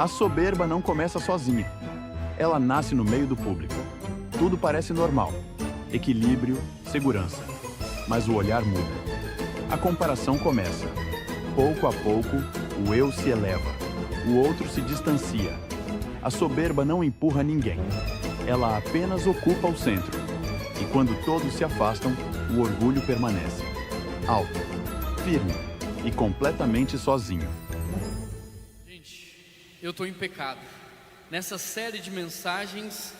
A soberba não começa sozinha. Ela nasce no meio do público. Tudo parece normal. Equilíbrio, segurança. Mas o olhar muda. A comparação começa. Pouco a pouco, o eu se eleva. O outro se distancia. A soberba não empurra ninguém. Ela apenas ocupa o centro. E quando todos se afastam, o orgulho permanece. Alto, firme e completamente sozinho. Gente, eu estou em pecado. Nessa série de mensagens,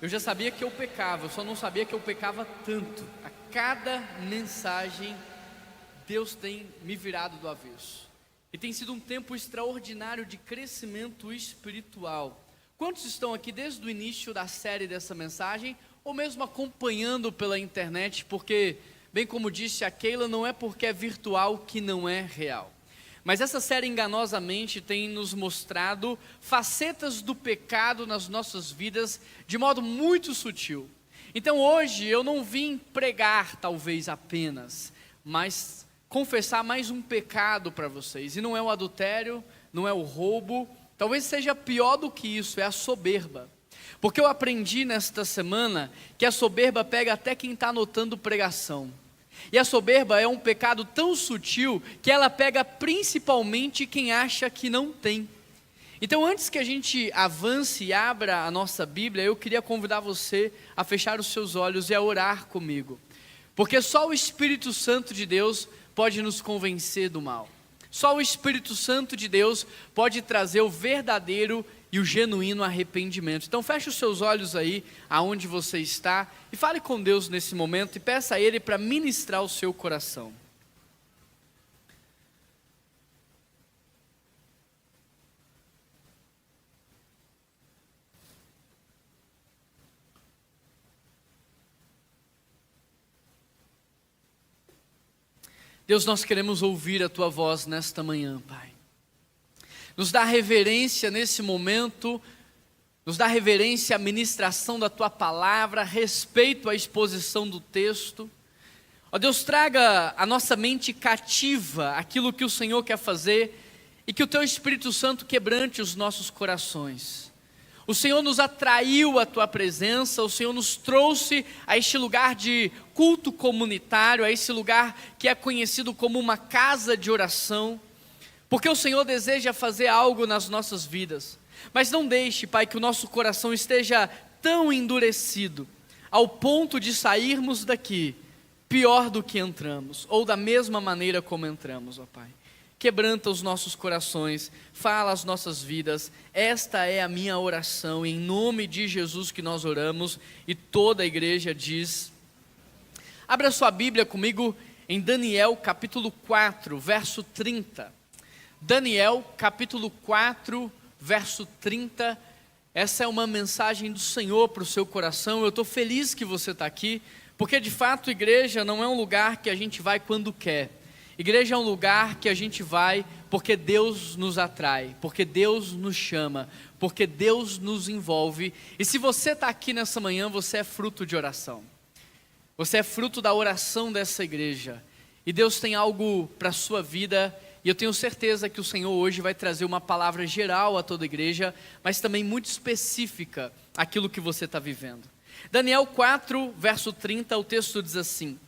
eu já sabia que eu pecava, eu só não sabia que eu pecava tanto. A cada mensagem, Deus tem me virado do avesso. E tem sido um tempo extraordinário de crescimento espiritual. Quantos estão aqui desde o início da série dessa mensagem, ou mesmo acompanhando pela internet, porque, bem como disse a Keila, não é porque é virtual que não é real. Mas essa série enganosamente tem nos mostrado facetas do pecado nas nossas vidas de modo muito sutil. Então hoje eu não vim pregar talvez apenas, mas confessar mais um pecado para vocês. E não é o adultério, não é o roubo, talvez seja pior do que isso, é a soberba. Porque eu aprendi nesta semana que a soberba pega até quem está anotando pregação. E a soberba é um pecado tão sutil que ela pega principalmente quem acha que não tem. Então, antes que a gente avance e abra a nossa Bíblia, eu queria convidar você a fechar os seus olhos e a orar comigo. Porque só o Espírito Santo de Deus pode nos convencer do mal. Só o Espírito Santo de Deus pode trazer o verdadeiro e o genuíno arrependimento. Então feche os seus olhos aí, aonde você está, e fale com Deus nesse momento e peça a Ele para ministrar o seu coração. Deus, nós queremos ouvir a Tua voz nesta manhã, Pai. Nos dá reverência nesse momento, nos dá reverência à ministração da Tua palavra, respeito à exposição do texto. Ó Deus, traga a nossa mente cativa aquilo que o Senhor quer fazer e que o Teu Espírito Santo quebrante os nossos corações. O Senhor nos atraiu à Tua presença, o Senhor nos trouxe a este lugar de culto comunitário, a esse lugar que é conhecido como uma casa de oração, porque o Senhor deseja fazer algo nas nossas vidas. Mas não deixe, Pai, que o nosso coração esteja tão endurecido, ao ponto de sairmos daqui pior do que entramos, ou da mesma maneira como entramos, ó Pai. Quebranta os nossos corações, fala as nossas vidas. Esta é a minha oração, em nome de Jesus que nós oramos, e toda a igreja diz. Abra sua Bíblia comigo em Daniel capítulo 4, verso 30. Daniel capítulo 4, verso 30. Essa é uma mensagem do Senhor para o seu coração. Eu estou feliz que você está aqui, porque de fato igreja não é um lugar que a gente vai quando quer. Igreja é um lugar que a gente vai porque Deus nos atrai, porque Deus nos chama, porque Deus nos envolve. E se você está aqui nessa manhã, você é fruto de oração. Você é fruto da oração dessa igreja. E Deus tem algo para a sua vida. E eu tenho certeza que o Senhor hoje vai trazer uma palavra geral a toda a igreja, mas também muito específica àquilo que você está vivendo. Daniel 4, verso 30, o texto diz assim: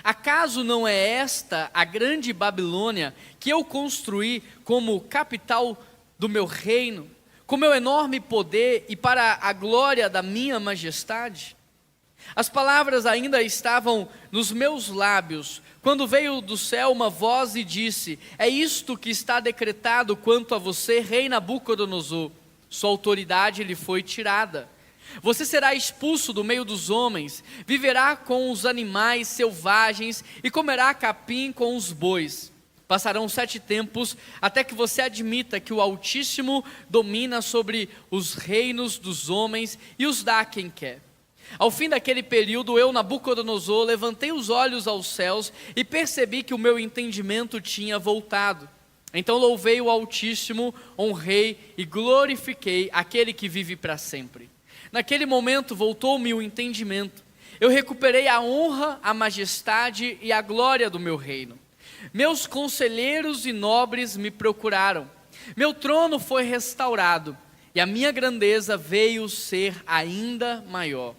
acaso não é esta a grande Babilônia que eu construí como capital do meu reino, com meu enorme poder e para a glória da minha majestade? As palavras ainda estavam nos meus lábios, quando veio do céu uma voz e disse: é isto que está decretado quanto a você, rei Nabucodonosor. Sua autoridade lhe foi tirada. Você será expulso do meio dos homens, viverá com os animais selvagens e comerá capim com os bois. Passarão 7 tempos até que você admita que o Altíssimo domina sobre os reinos dos homens e os dá a quem quer. Ao fim daquele período, eu, Nabucodonosor, levantei os olhos aos céus e percebi que o meu entendimento tinha voltado. Então louvei o Altíssimo, honrei e glorifiquei aquele que vive para sempre. Naquele momento voltou-me o entendimento. Eu recuperei a honra, a majestade e a glória do meu reino. Meus conselheiros e nobres me procuraram. Meu trono foi restaurado e a minha grandeza veio ser ainda maior.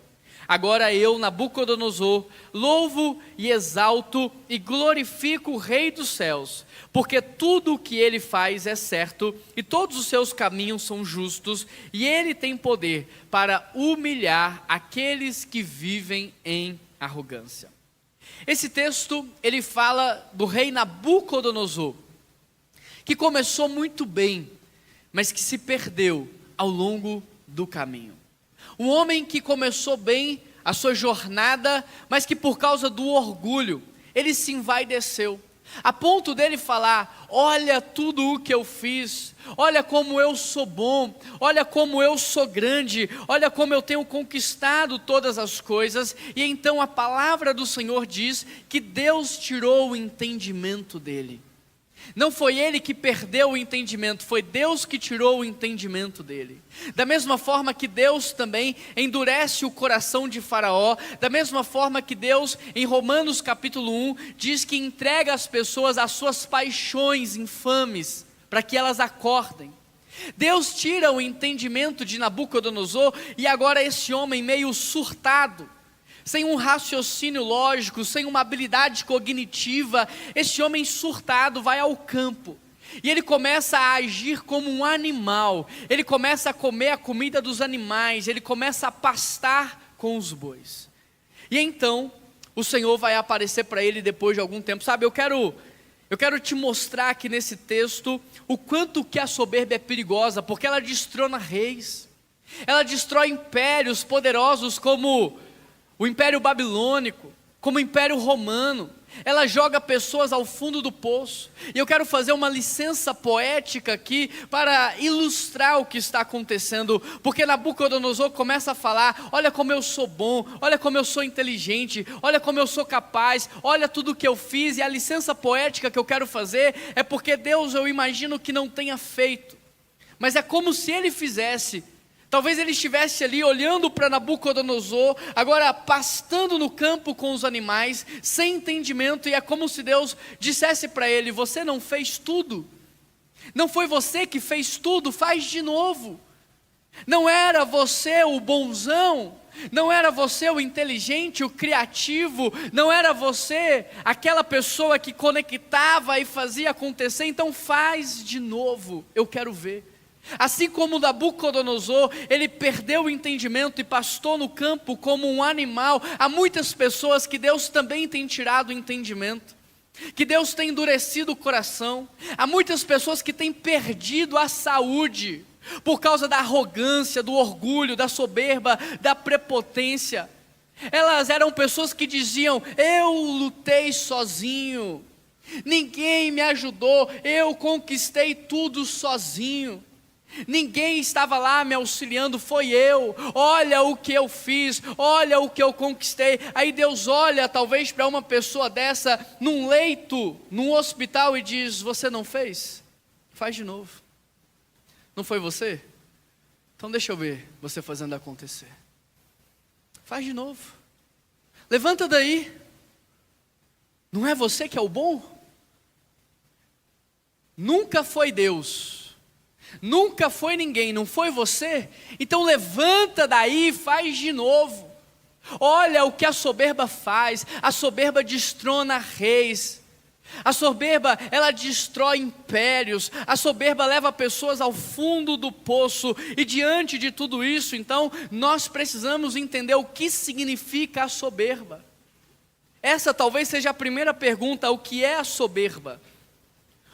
Agora eu, Nabucodonosor, louvo e exalto e glorifico o Rei dos céus, porque tudo o que ele faz é certo e todos os seus caminhos são justos, e ele tem poder para humilhar aqueles que vivem em arrogância. Esse texto, ele fala do rei Nabucodonosor, que começou muito bem, mas que se perdeu ao longo do caminho. Um homem que começou bem a sua jornada, mas que por causa do orgulho, ele se envaideceu, a ponto dele falar: olha tudo o que eu fiz, olha como eu sou bom, olha como eu sou grande, olha como eu tenho conquistado todas as coisas. E então a palavra do Senhor diz que Deus tirou o entendimento dele. Não foi ele que perdeu o entendimento, foi Deus que tirou o entendimento dele. Da mesma forma que Deus também endurece o coração de Faraó, da mesma forma que Deus, em Romanos capítulo 1, diz que entrega as pessoas às suas paixões infames, para que elas acordem. Deus tira o entendimento de Nabucodonosor, e agora esse homem meio surtado, sem um raciocínio lógico, sem uma habilidade cognitiva, esse homem surtado vai ao campo, e ele começa a agir como um animal, ele começa a comer a comida dos animais, ele começa a pastar com os bois. E então, o Senhor vai aparecer para ele depois de algum tempo. Sabe, eu quero te mostrar aqui nesse texto, o quanto que a soberba é perigosa, porque ela destrona reis, ela destrói impérios poderosos como o Império Babilônico, como o Império Romano. Ela joga pessoas ao fundo do poço. E eu quero fazer uma licença poética aqui para ilustrar o que está acontecendo, porque Nabucodonosor começa a falar: olha como eu sou bom, olha como eu sou inteligente, olha como eu sou capaz, olha tudo o que eu fiz. E a licença poética que eu quero fazer é porque Deus, eu imagino que não tenha feito, mas é como se ele fizesse. Talvez ele estivesse ali olhando para Nabucodonosor, agora pastando no campo com os animais, sem entendimento, e é como se Deus dissesse para ele: você não fez tudo, não foi você que fez tudo, faz de novo. Não era você o bonzão, não era você o inteligente, o criativo, não era você aquela pessoa que conectava e fazia acontecer, então faz de novo, eu quero ver. Assim como Nabucodonosor, ele perdeu o entendimento e pastou no campo como um animal, há muitas pessoas que Deus também tem tirado o entendimento, que Deus tem endurecido o coração. Há muitas pessoas que têm perdido a saúde por causa da arrogância, do orgulho, da soberba, da prepotência. Elas eram pessoas que diziam: eu lutei sozinho, ninguém me ajudou, eu conquistei tudo sozinho, ninguém estava lá me auxiliando, foi eu, olha o que eu fiz, olha o que eu conquistei. Aí Deus olha talvez para uma pessoa dessa num leito, num hospital, e diz: você não fez? Faz de novo. Não foi você? Então deixa eu ver você fazendo acontecer. Faz de novo. Levanta daí. Não é você que é o bom? Nunca foi Deus, nunca foi ninguém, não foi você? Então levanta daí e faz de novo. Olha o que a soberba faz. A soberba destrona reis, a soberba, ela destrói impérios, a soberba leva pessoas ao fundo do poço. E diante de tudo isso, então, nós precisamos entender o que significa a soberba. Essa talvez seja a primeira pergunta: o que é a soberba?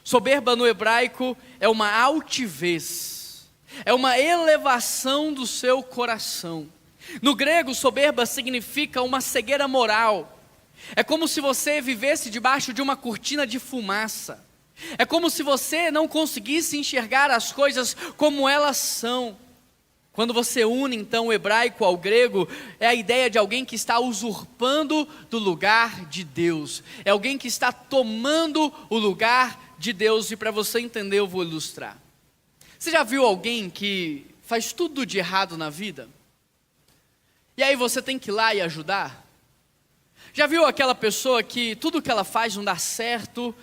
Soberba no hebraico é uma altivez, é uma elevação do seu coração. No grego, soberba significa uma cegueira moral. É como se você vivesse debaixo de uma cortina de fumaça. É como se você não conseguisse enxergar as coisas como elas são. Quando você une então o hebraico ao grego, é a ideia de alguém que está usurpando do lugar de Deus. É alguém que está tomando o lugar de Deus. E para você entender, eu vou ilustrar. Você já viu alguém que faz tudo de errado na vida? E aí você tem que ir lá e ajudar? Já viu aquela pessoa que tudo que ela faz não dá certo,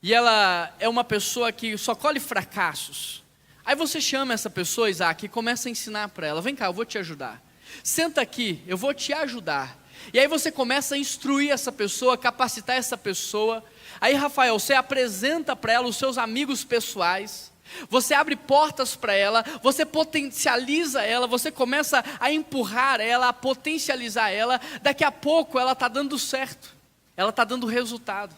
e ela é uma pessoa que só colhe fracassos. Aí você chama essa pessoa, Isaac, e começa a ensinar para ela: vem cá, eu vou te ajudar. Senta aqui, eu vou te ajudar. E aí você começa a instruir essa pessoa, capacitar essa pessoa. Aí, Rafael, você apresenta para ela os seus amigos pessoais, você abre portas para ela, você potencializa ela, você começa a empurrar ela, a potencializar ela. Daqui a pouco ela está dando certo, ela está dando resultado,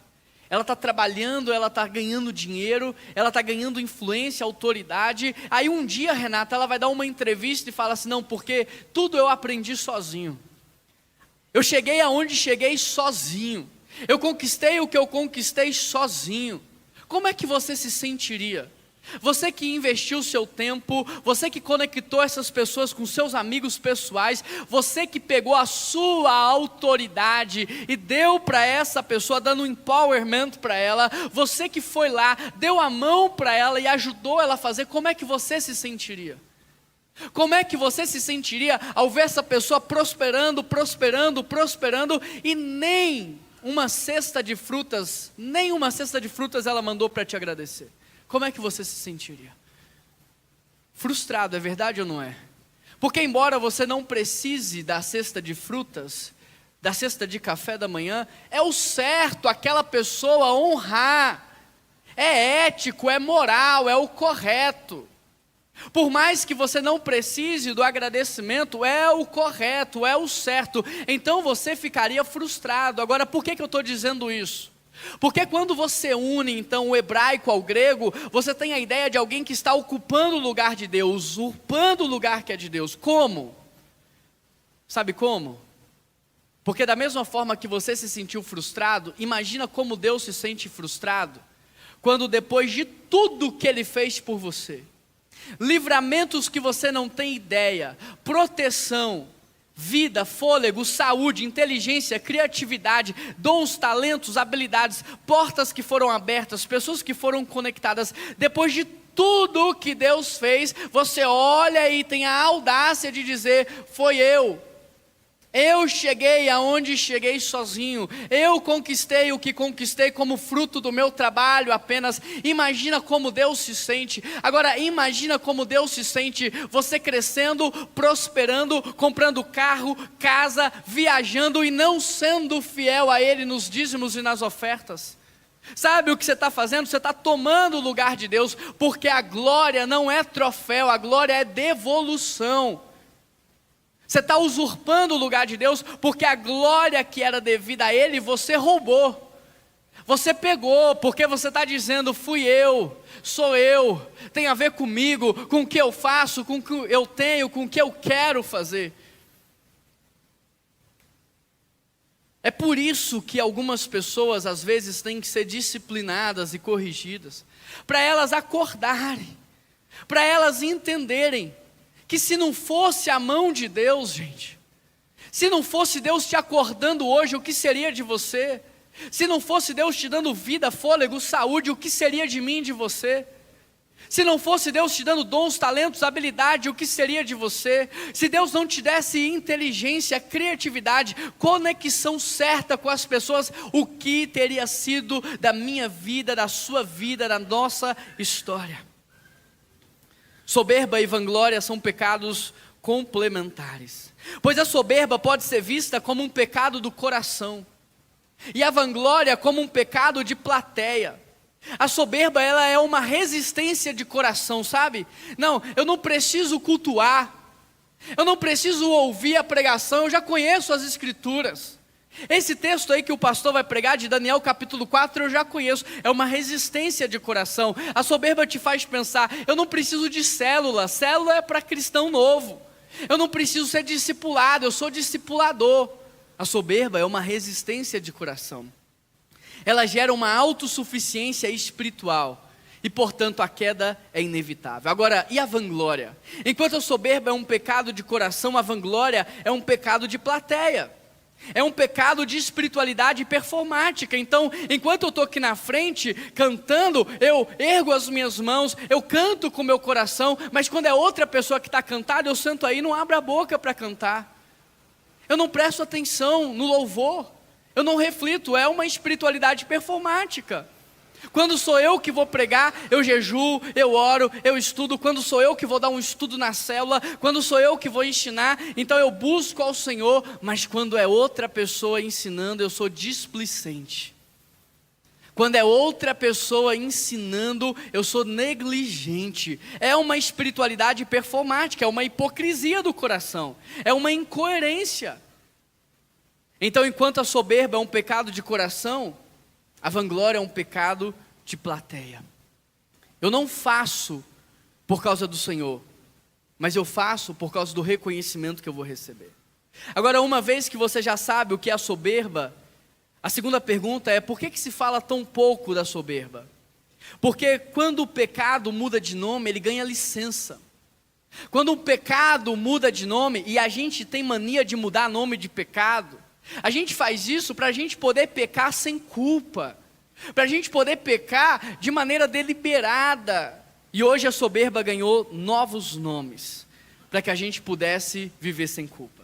ela está trabalhando, ela está ganhando dinheiro, ela está ganhando influência, autoridade. Aí um dia, Renata, ela vai dar uma entrevista e fala assim: não, porque tudo eu aprendi sozinho, eu cheguei aonde cheguei sozinho, eu conquistei o que eu conquistei sozinho. Como é que você se sentiria? Você que investiu o seu tempo, você que conectou essas pessoas com seus amigos pessoais, você que pegou a sua autoridade e deu para essa pessoa, dando um empowerment para ela, você que foi lá, deu a mão para ela e ajudou ela a fazer, como é que você se sentiria? Como é que você se sentiria ao ver essa pessoa prosperando, prosperando, prosperando, e nem uma cesta de frutas ela mandou para te agradecer? Como é que você se sentiria? Frustrado, é verdade ou não é? Porque embora você não precise da cesta de frutas, da cesta de café da manhã, é o certo aquela pessoa honrar, é ético, é moral, é o correto. Por mais que você não precise do agradecimento, é o correto, é o certo. Então você ficaria frustrado. Agora, por que eu estou dizendo isso? Porque quando você une então o hebraico ao grego, você tem a ideia de alguém que está ocupando o lugar de Deus, usurpando o lugar que é de Deus. Como? Sabe como? Porque da mesma forma que você se sentiu frustrado, imagina como Deus se sente frustrado quando depois de tudo que Ele fez por você, livramentos que você não tem ideia, proteção, vida, fôlego, saúde, inteligência, criatividade, dons, talentos, habilidades, portas que foram abertas, pessoas que foram conectadas. Depois de tudo que Deus fez, você olha e tem a audácia de dizer: foi eu cheguei aonde cheguei sozinho, eu conquistei o que conquistei como fruto do meu trabalho apenas. Imagina como Deus se sente. Agora imagina como Deus se sente você crescendo, prosperando, comprando carro, casa, viajando e não sendo fiel a Ele nos dízimos e nas ofertas. Sabe o que você está fazendo? Você está tomando o lugar de Deus, porque a glória não é troféu, a glória é devolução. Você está usurpando o lugar de Deus, porque a glória que era devida a Ele, você roubou. Você pegou, porque você está dizendo: fui eu, sou eu, tem a ver comigo, com o que eu faço, com o que eu tenho, com o que eu quero fazer. É por isso que algumas pessoas às vezes têm que ser disciplinadas e corrigidas, para elas acordarem, para elas entenderem que se não fosse a mão de Deus, gente, se não fosse Deus te acordando hoje, o que seria de você? Se não fosse Deus te dando vida, fôlego, saúde, o que seria de mim e de você? Se não fosse Deus te dando dons, talentos, habilidade, o que seria de você? Se Deus não te desse inteligência, criatividade, conexão certa com as pessoas, o que teria sido da minha vida, da sua vida, da nossa história? Soberba e vanglória são pecados complementares, pois a soberba pode ser vista como um pecado do coração, e a vanglória como um pecado de plateia. A soberba, ela é uma resistência de coração, sabe? Não, eu não preciso cultuar, eu não preciso ouvir a pregação, eu já conheço as escrituras. Esse texto aí que o pastor vai pregar, de Daniel capítulo 4, eu já conheço. É uma resistência de coração. A soberba te faz pensar: eu não preciso de célula, célula é para cristão novo. Eu não preciso ser discipulado, eu sou discipulador. A soberba é uma resistência de coração. Ela gera uma autossuficiência espiritual e, portanto, a queda é inevitável. Agora, e a vanglória? Enquanto a soberba é um pecado de coração, a vanglória é um pecado de plateia. É um pecado de espiritualidade performática. Então, enquanto eu estou aqui na frente cantando, eu ergo as minhas mãos, eu canto com o meu coração, mas quando é outra pessoa que está cantando, eu sento aí e não abro a boca para cantar. Eu não presto atenção no louvor, eu não reflito, é uma espiritualidade performática. Quando sou eu que vou pregar, eu jejuo, eu oro, eu estudo. Quando sou eu que vou dar um estudo na célula, quando sou eu que vou ensinar, então eu busco ao Senhor. Mas quando é outra pessoa ensinando, eu sou displicente. Quando é outra pessoa ensinando, eu sou negligente. É uma espiritualidade performática, é uma hipocrisia do coração, é uma incoerência. Então, enquanto a soberba é um pecado de coração, a vanglória é um pecado de plateia. Eu não faço por causa do Senhor, mas eu faço por causa do reconhecimento que eu vou receber. Agora, uma vez que você já sabe o que é a soberba, a segunda pergunta é: por que se fala tão pouco da soberba? Porque quando o pecado muda de nome, ele ganha licença. Quando o pecado muda de nome, e a gente tem mania de mudar nome de pecado, a gente faz isso para a gente poder pecar sem culpa, para a gente poder pecar de maneira deliberada. E hoje a soberba ganhou novos nomes, para que a gente pudesse viver sem culpa.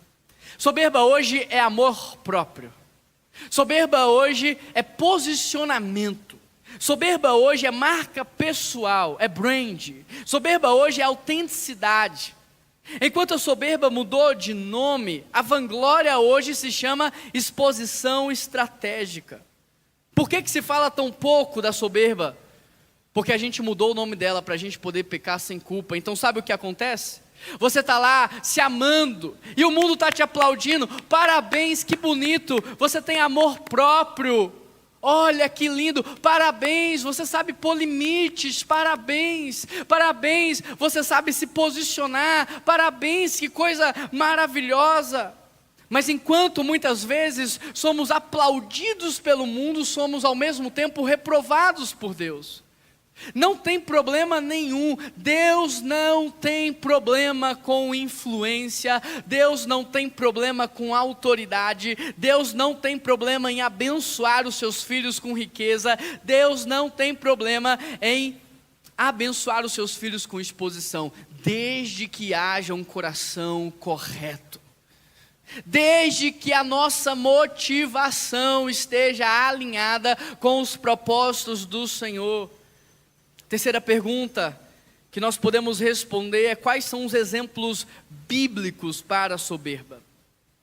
Soberba hoje é amor próprio. Soberba hoje é posicionamento. Soberba hoje é marca pessoal, é brand. Soberba hoje é autenticidade. Enquanto a soberba mudou de nome, a vanglória hoje se chama exposição estratégica. Por que se fala tão pouco da soberba? Porque a gente mudou o nome dela para a gente poder pecar sem culpa. Então sabe o que acontece? Você está lá se amando e o mundo está te aplaudindo. Parabéns, que bonito, você tem amor próprio. Olha que lindo, parabéns, você sabe pôr limites, parabéns, parabéns, você sabe se posicionar, parabéns, que coisa maravilhosa. Mas enquanto muitas vezes somos aplaudidos pelo mundo, somos ao mesmo tempo reprovados por Deus. Não tem problema nenhum, Deus não tem problema com influência, Deus não tem problema com autoridade, Deus não tem problema em abençoar os seus filhos com riqueza, Deus não tem problema em abençoar os seus filhos com exposição, desde que haja um coração correto, desde que a nossa motivação esteja alinhada com os propósitos do Senhor. Terceira pergunta que nós podemos responder é: quais são os exemplos bíblicos para a soberba?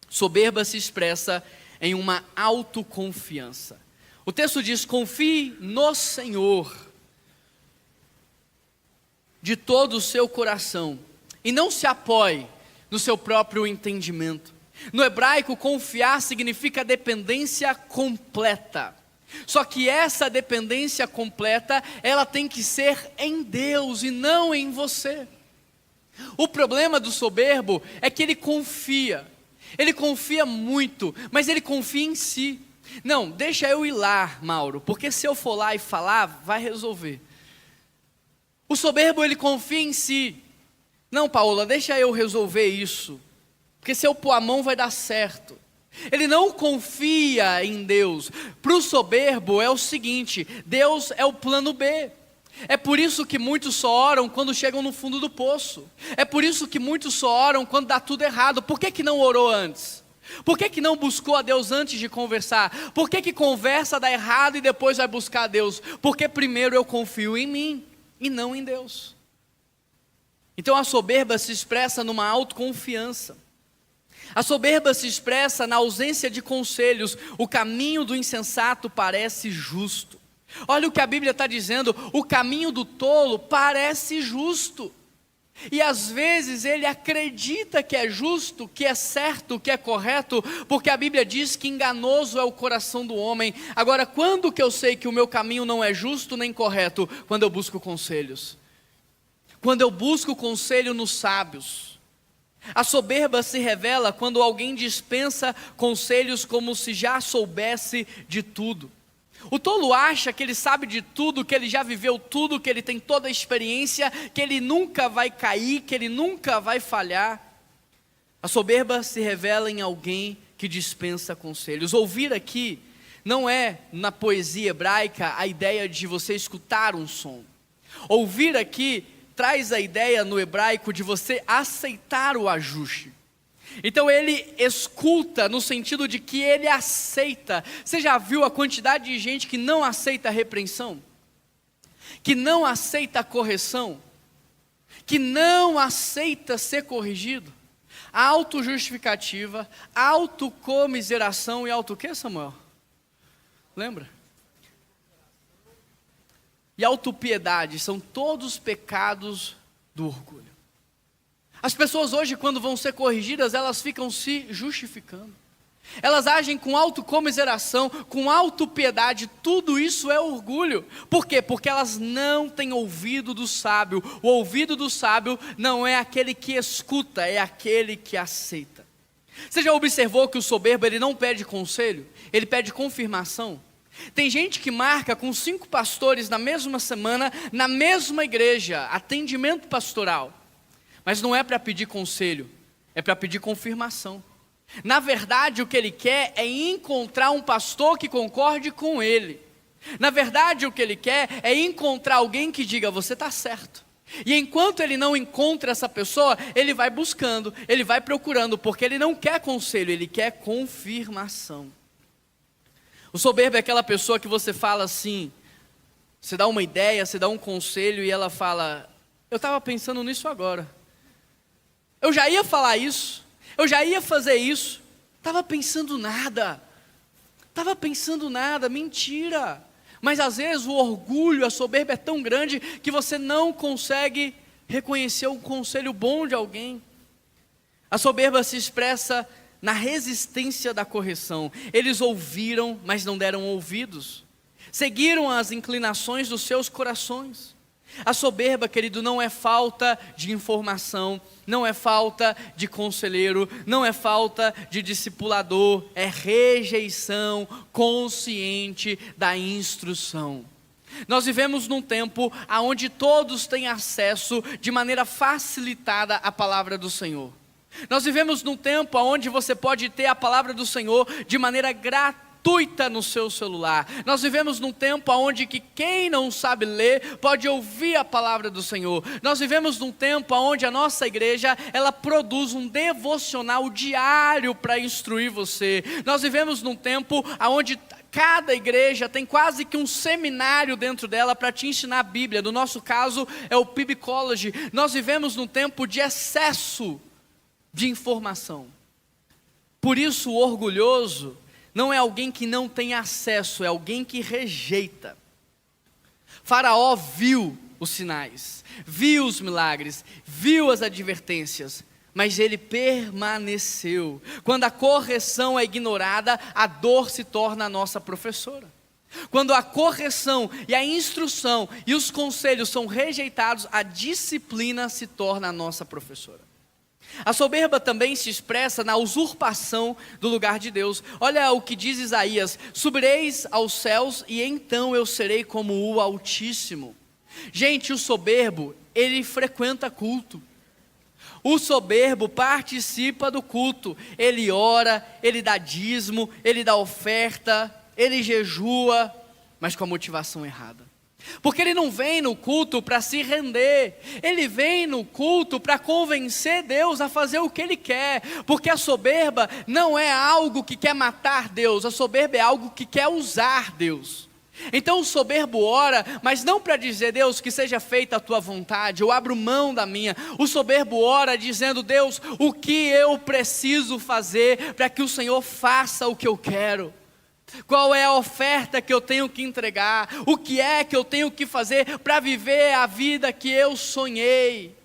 Soberba se expressa em uma autoconfiança. O texto diz: confie no Senhor de todo o seu coração e não se apoie no seu próprio entendimento. No hebraico, confiar significa dependência completa. Só que essa dependência completa, ela tem que ser em Deus e não em você. O problema do soberbo é que ele confia muito, mas ele confia em si. Não, deixa eu ir lá, Mauro, porque se eu for lá e falar, vai resolver. O soberbo, ele confia em si. Não, Paola, deixa eu resolver isso, porque se eu pôr a mão vai dar certo. Ele não confia em Deus. Para o soberbo é o seguinte: Deus é o plano B. É por isso que muitos só oram quando chegam no fundo do poço. É por isso que muitos só oram quando dá tudo errado. Por que não orou antes? Por que não buscou a Deus antes de conversar? Por que conversa dá errado e depois vai buscar a Deus? Porque primeiro eu confio em mim e não em Deus. Então a soberba se expressa numa autoconfiança. A soberba se expressa na ausência de conselhos. O caminho do insensato parece justo. Olha o que a Bíblia está dizendo: o caminho do tolo parece justo. E às vezes ele acredita que é justo, que é certo, que é correto, porque a Bíblia diz que enganoso é o coração do homem. Agora, quando que eu sei que o meu caminho não é justo nem correto? Quando eu busco conselhos. Quando eu busco conselho nos sábios. A soberba se revela quando alguém dispensa conselhos como se já soubesse de tudo. O tolo acha que ele sabe de tudo, que ele já viveu tudo, que ele tem toda a experiência, que ele nunca vai cair, que ele nunca vai falhar. A soberba se revela em alguém que dispensa conselhos. Ouvir aqui não é, na poesia hebraica, a ideia de você escutar um som. Ouvir aqui traz a ideia no hebraico de você aceitar o ajuste. Então ele escuta no sentido de que ele aceita. Você já viu a quantidade de gente que não aceita a repreensão? que não aceita a correção, que não aceita ser corrigido, autojustificativa, autocomiseração e auto o quê, Samuel? Lembra? E autopiedade são todos pecados do orgulho. As pessoas hoje, quando vão ser corrigidas, elas ficam se justificando. Elas agem com autocomiseração, com autopiedade, tudo isso é orgulho. Por quê? Porque elas não têm ouvido do sábio. O ouvido do sábio não é aquele que escuta, é aquele que aceita. Você já observou que o soberbo, ele não pede conselho, ele pede confirmação? Tem gente que marca com 5 pastores na mesma semana, na mesma igreja, atendimento pastoral. Mas não é para pedir conselho, é para pedir confirmação. Na verdade, o que ele quer é encontrar um pastor que concorde com ele. Na verdade, o que ele quer é encontrar alguém que diga, você está certo. E enquanto ele não encontra essa pessoa, ele vai buscando, ele vai procurando, porque ele não quer conselho, ele quer confirmação. O soberbo é aquela pessoa que você fala assim, você dá uma ideia, você dá um conselho e ela fala, eu estava pensando nisso agora. Eu já ia falar isso, eu já ia fazer isso, estava pensando nada, mentira. Mas às vezes o orgulho, a soberba é tão grande que você não consegue reconhecer um conselho bom de alguém. A soberba se expressa na resistência da correção. Eles ouviram, mas não deram ouvidos. Seguiram as inclinações dos seus corações. A soberba, querido, não é falta de informação, não é falta de conselheiro, não é falta de discipulador, é rejeição consciente da instrução. Nós vivemos num tempo onde todos têm acesso de maneira facilitada à palavra do Senhor. Nós vivemos num tempo onde você pode ter a palavra do Senhor de maneira gratuita no seu celular. Nós vivemos num tempo onde que quem não sabe ler pode ouvir a palavra do Senhor. Nós vivemos num tempo onde a nossa igreja, ela produz um devocional diário para instruir você. Nós vivemos num tempo onde cada igreja tem quase que um seminário dentro dela para te ensinar a Bíblia. No nosso caso é o PIB College. Nós vivemos num tempo de excesso de informação. Por isso o orgulhoso não é alguém que não tem acesso, é alguém que rejeita. Faraó viu os sinais, viu os milagres, viu as advertências, mas ele permaneceu. Quando a correção é ignorada, a dor se torna a nossa professora. Quando a correção e a instrução e os conselhos são rejeitados, a disciplina se torna a nossa professora. A soberba também se expressa na usurpação do lugar de Deus. Olha o que diz Isaías: subireis aos céus e então eu serei como o Altíssimo. Gente, o soberbo, ele frequenta culto. O soberbo participa do culto. Ele ora, ele dá dízimo, ele dá oferta, ele jejua, mas com a motivação errada. Porque ele não vem no culto para se render, ele vem no culto para convencer Deus a fazer o que ele quer. Porque a soberba não é algo que quer matar Deus, a soberba é algo que quer usar Deus. Então o soberbo ora, mas não para dizer, Deus, que seja feita a tua vontade, eu abro mão da minha. O soberbo ora dizendo, Deus, o que eu preciso fazer para que o Senhor faça o que eu quero? Qual é a oferta que eu tenho que entregar? O que é que eu tenho que fazer para viver a vida que eu sonhei?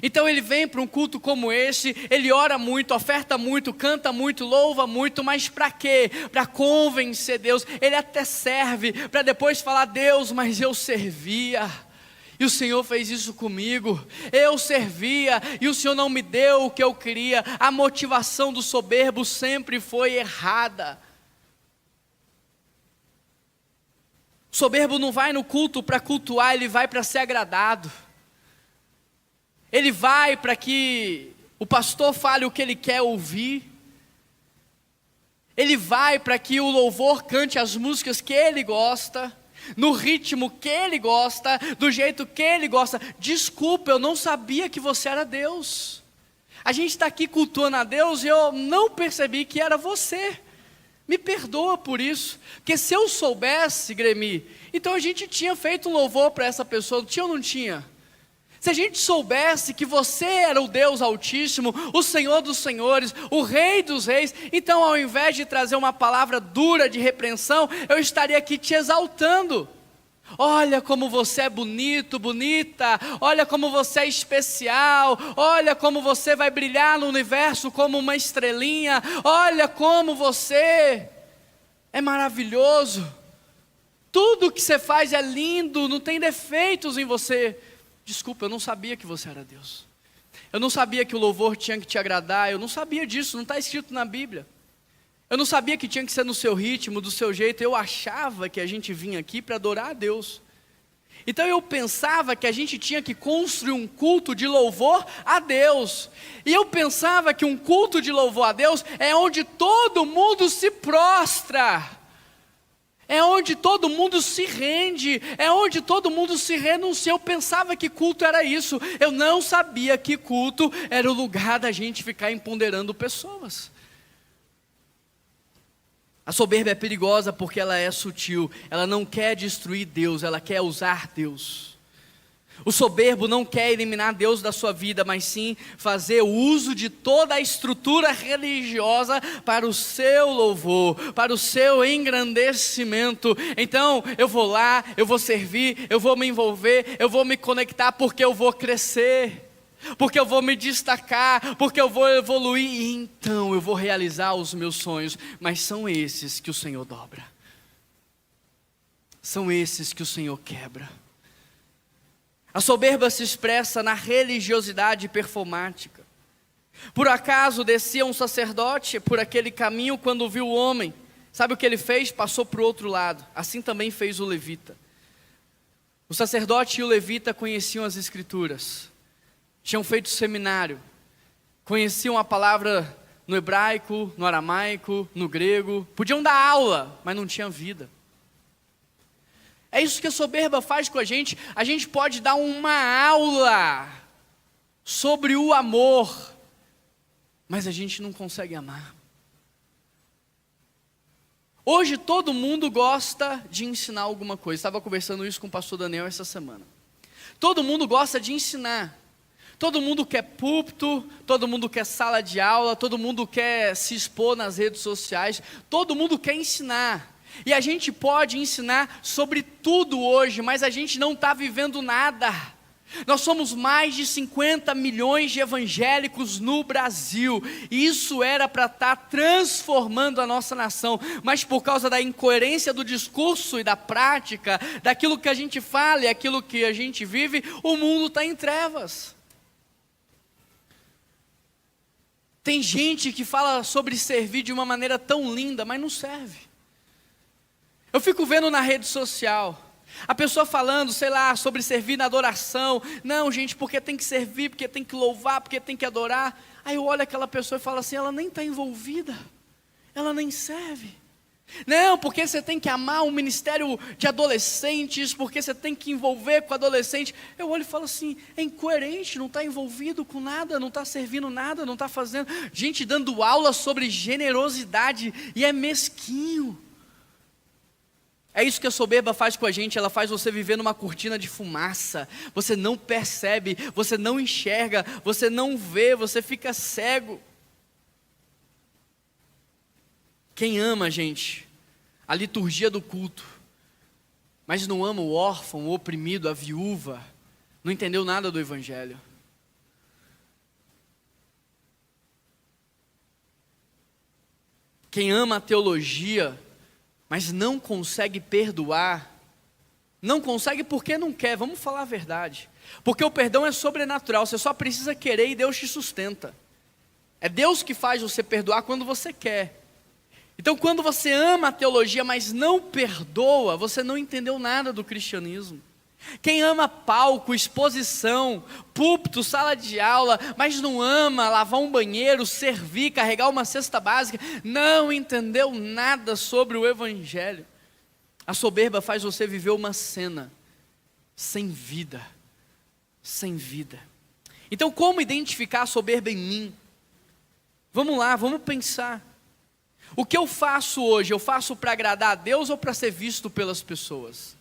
Então ele vem para um culto como esse, ele ora muito, oferta muito, canta muito, louva muito, mas para quê? Para convencer Deus. Ele até serve, para depois falar, Deus, mas eu servia. E o Senhor fez isso comigo, eu servia e o Senhor não me deu o que eu queria. A motivação do soberbo sempre foi errada. O soberbo não vai no culto para cultuar, ele vai para ser agradado. Ele vai para que o pastor fale o que ele quer ouvir. Ele vai para que o louvor cante as músicas que ele gosta, no ritmo que ele gosta, do jeito que ele gosta. Desculpa, eu não sabia que você era Deus. A gente está aqui cultuando a Deus e eu não percebi que era você. Me perdoa por isso, porque se eu soubesse, Gremi, então a gente tinha feito um louvor para essa pessoa, tinha ou não tinha? Se a gente soubesse que você era o Deus Altíssimo, o Senhor dos Senhores, o Rei dos Reis, então ao invés de trazer uma palavra dura de repreensão, eu estaria aqui te exaltando. Olha como você é bonito, bonita, olha como você é especial, olha como você vai brilhar no universo como uma estrelinha, olha como você é maravilhoso, tudo que você faz é lindo, não tem defeitos em você. Desculpa, eu não sabia que você era Deus, eu não sabia que o louvor tinha que te agradar, eu não sabia disso, não está escrito na Bíblia. Eu não sabia que tinha que ser no seu ritmo, do seu jeito. Eu achava que a gente vinha aqui para adorar a Deus. Então eu pensava que a gente tinha que construir um culto de louvor a Deus. E eu pensava que um culto de louvor a Deus é onde todo mundo se prostra. É onde todo mundo se rende. É onde todo mundo se renuncia. Eu pensava que culto era isso. Eu não sabia que culto era o lugar da gente ficar empoderando pessoas. A soberba é perigosa porque ela é sutil, ela não quer destruir Deus, ela quer usar Deus. O soberbo não quer eliminar Deus da sua vida, mas sim fazer uso de toda a estrutura religiosa para o seu louvor, para o seu engrandecimento. Então eu vou lá, eu vou servir, eu vou me envolver, eu vou me conectar porque eu vou crescer, porque eu vou me destacar, porque eu vou evoluir, e então eu vou realizar os meus sonhos. Mas são esses que o Senhor dobra, são esses que o Senhor quebra. A soberba se expressa na religiosidade performática. Por acaso descia um sacerdote por aquele caminho quando viu o homem, sabe o que ele fez? Passou para o outro lado. Assim também fez o levita. O sacerdote e o levita conheciam as escrituras, tinham feito seminário, conheciam a palavra no hebraico, no aramaico, no grego, podiam dar aula, mas não tinham vida. É isso que a soberba faz com a gente pode dar uma aula sobre o amor, mas a gente não consegue amar. Hoje todo mundo gosta de ensinar alguma coisa, estava conversando isso com o pastor Daniel essa semana. Todo mundo gosta de ensinar. Todo mundo quer púlpito, todo mundo quer sala de aula, todo mundo quer se expor nas redes sociais, todo mundo quer ensinar. E a gente pode ensinar sobre tudo hoje, mas a gente não está vivendo nada. Nós somos mais de 50 milhões de evangélicos no Brasil, e isso era para estar transformando a nossa nação, mas por causa da incoerência do discurso e da prática, daquilo que a gente fala e aquilo que a gente vive, o mundo está em trevas. Tem gente que fala sobre servir de uma maneira tão linda, mas não serve. Eu fico vendo na rede social a pessoa falando, sei lá, sobre servir na adoração. Não, gente, porque tem que servir, porque tem que louvar, porque tem que adorar. Aí eu olho aquela pessoa e falo assim, ela nem está envolvida, ela nem serve. Não, porque você tem que amar o ministério de adolescentes, porque você tem que envolver com adolescente. Eu olho e falo assim, é incoerente, não está envolvido com nada, não está servindo nada, não está fazendo. Gente dando aula sobre generosidade e é mesquinho. É isso que a soberba faz com a gente, ela faz você viver numa cortina de fumaça. Você não percebe, você não enxerga, você não vê, você fica cego. Quem ama, gente, a liturgia do culto, mas não ama o órfão, o oprimido, a viúva, não entendeu nada do evangelho. Quem ama a teologia, mas não consegue perdoar, não consegue porque não quer, vamos falar a verdade. Porque o perdão é sobrenatural, você só precisa querer e Deus te sustenta. É Deus que faz você perdoar quando você quer. Então quando você ama a teologia, mas não perdoa, você não entendeu nada do cristianismo. Quem ama palco, exposição, púlpito, sala de aula, mas não ama lavar um banheiro, servir, carregar uma cesta básica, não entendeu nada sobre o evangelho. A soberba faz você viver uma cena sem vida, sem vida. Então como identificar a soberba em mim? Vamos lá, vamos pensar. O que eu faço hoje, eu faço para agradar a Deus ou para ser visto pelas pessoas?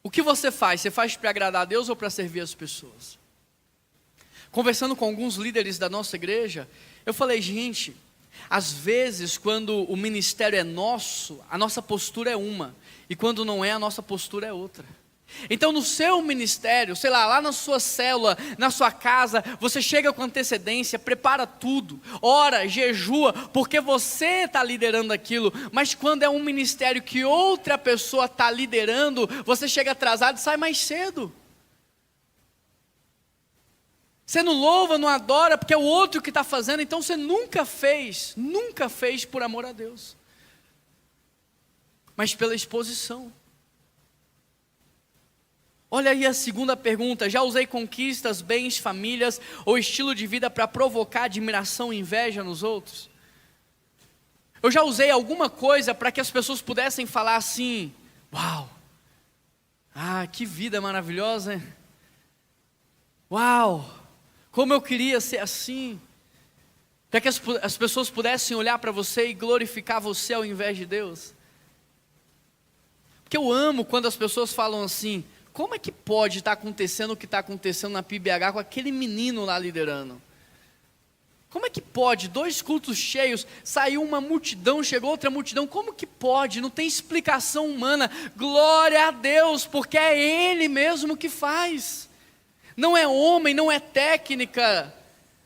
O que você faz? Você faz para agradar a Deus ou para servir as pessoas? Conversando com alguns líderes da nossa igreja, eu falei, gente, às vezes quando o ministério é nosso, a nossa postura é uma, e quando não é, a nossa postura é outra. Então no seu ministério, sei lá na sua célula, na sua casa, você chega com antecedência, prepara tudo, ora, jejua, porque você está liderando aquilo. Mas quando é um ministério que outra pessoa está liderando, você chega atrasado e sai mais cedo. Você não louva, não adora, porque é o outro que está fazendo. Então você nunca fez por amor a Deus, mas pela exposição. Olha aí a segunda pergunta: já usei conquistas, bens, famílias ou estilo de vida para provocar admiração e inveja nos outros? Eu já usei alguma coisa para que as pessoas pudessem falar assim: uau, que vida maravilhosa, hein? Uau, como eu queria ser assim. Para que as pessoas pudessem olhar para você e glorificar você ao invés de Deus. Porque eu amo quando as pessoas falam assim: como é que pode estar acontecendo o que está acontecendo na PIBH com aquele menino lá liderando? Como é que pode, 2 cultos cheios, saiu uma multidão, chegou outra multidão, como que pode? Não tem explicação humana. Glória a Deus, porque é Ele mesmo que faz. Não é homem, não é técnica,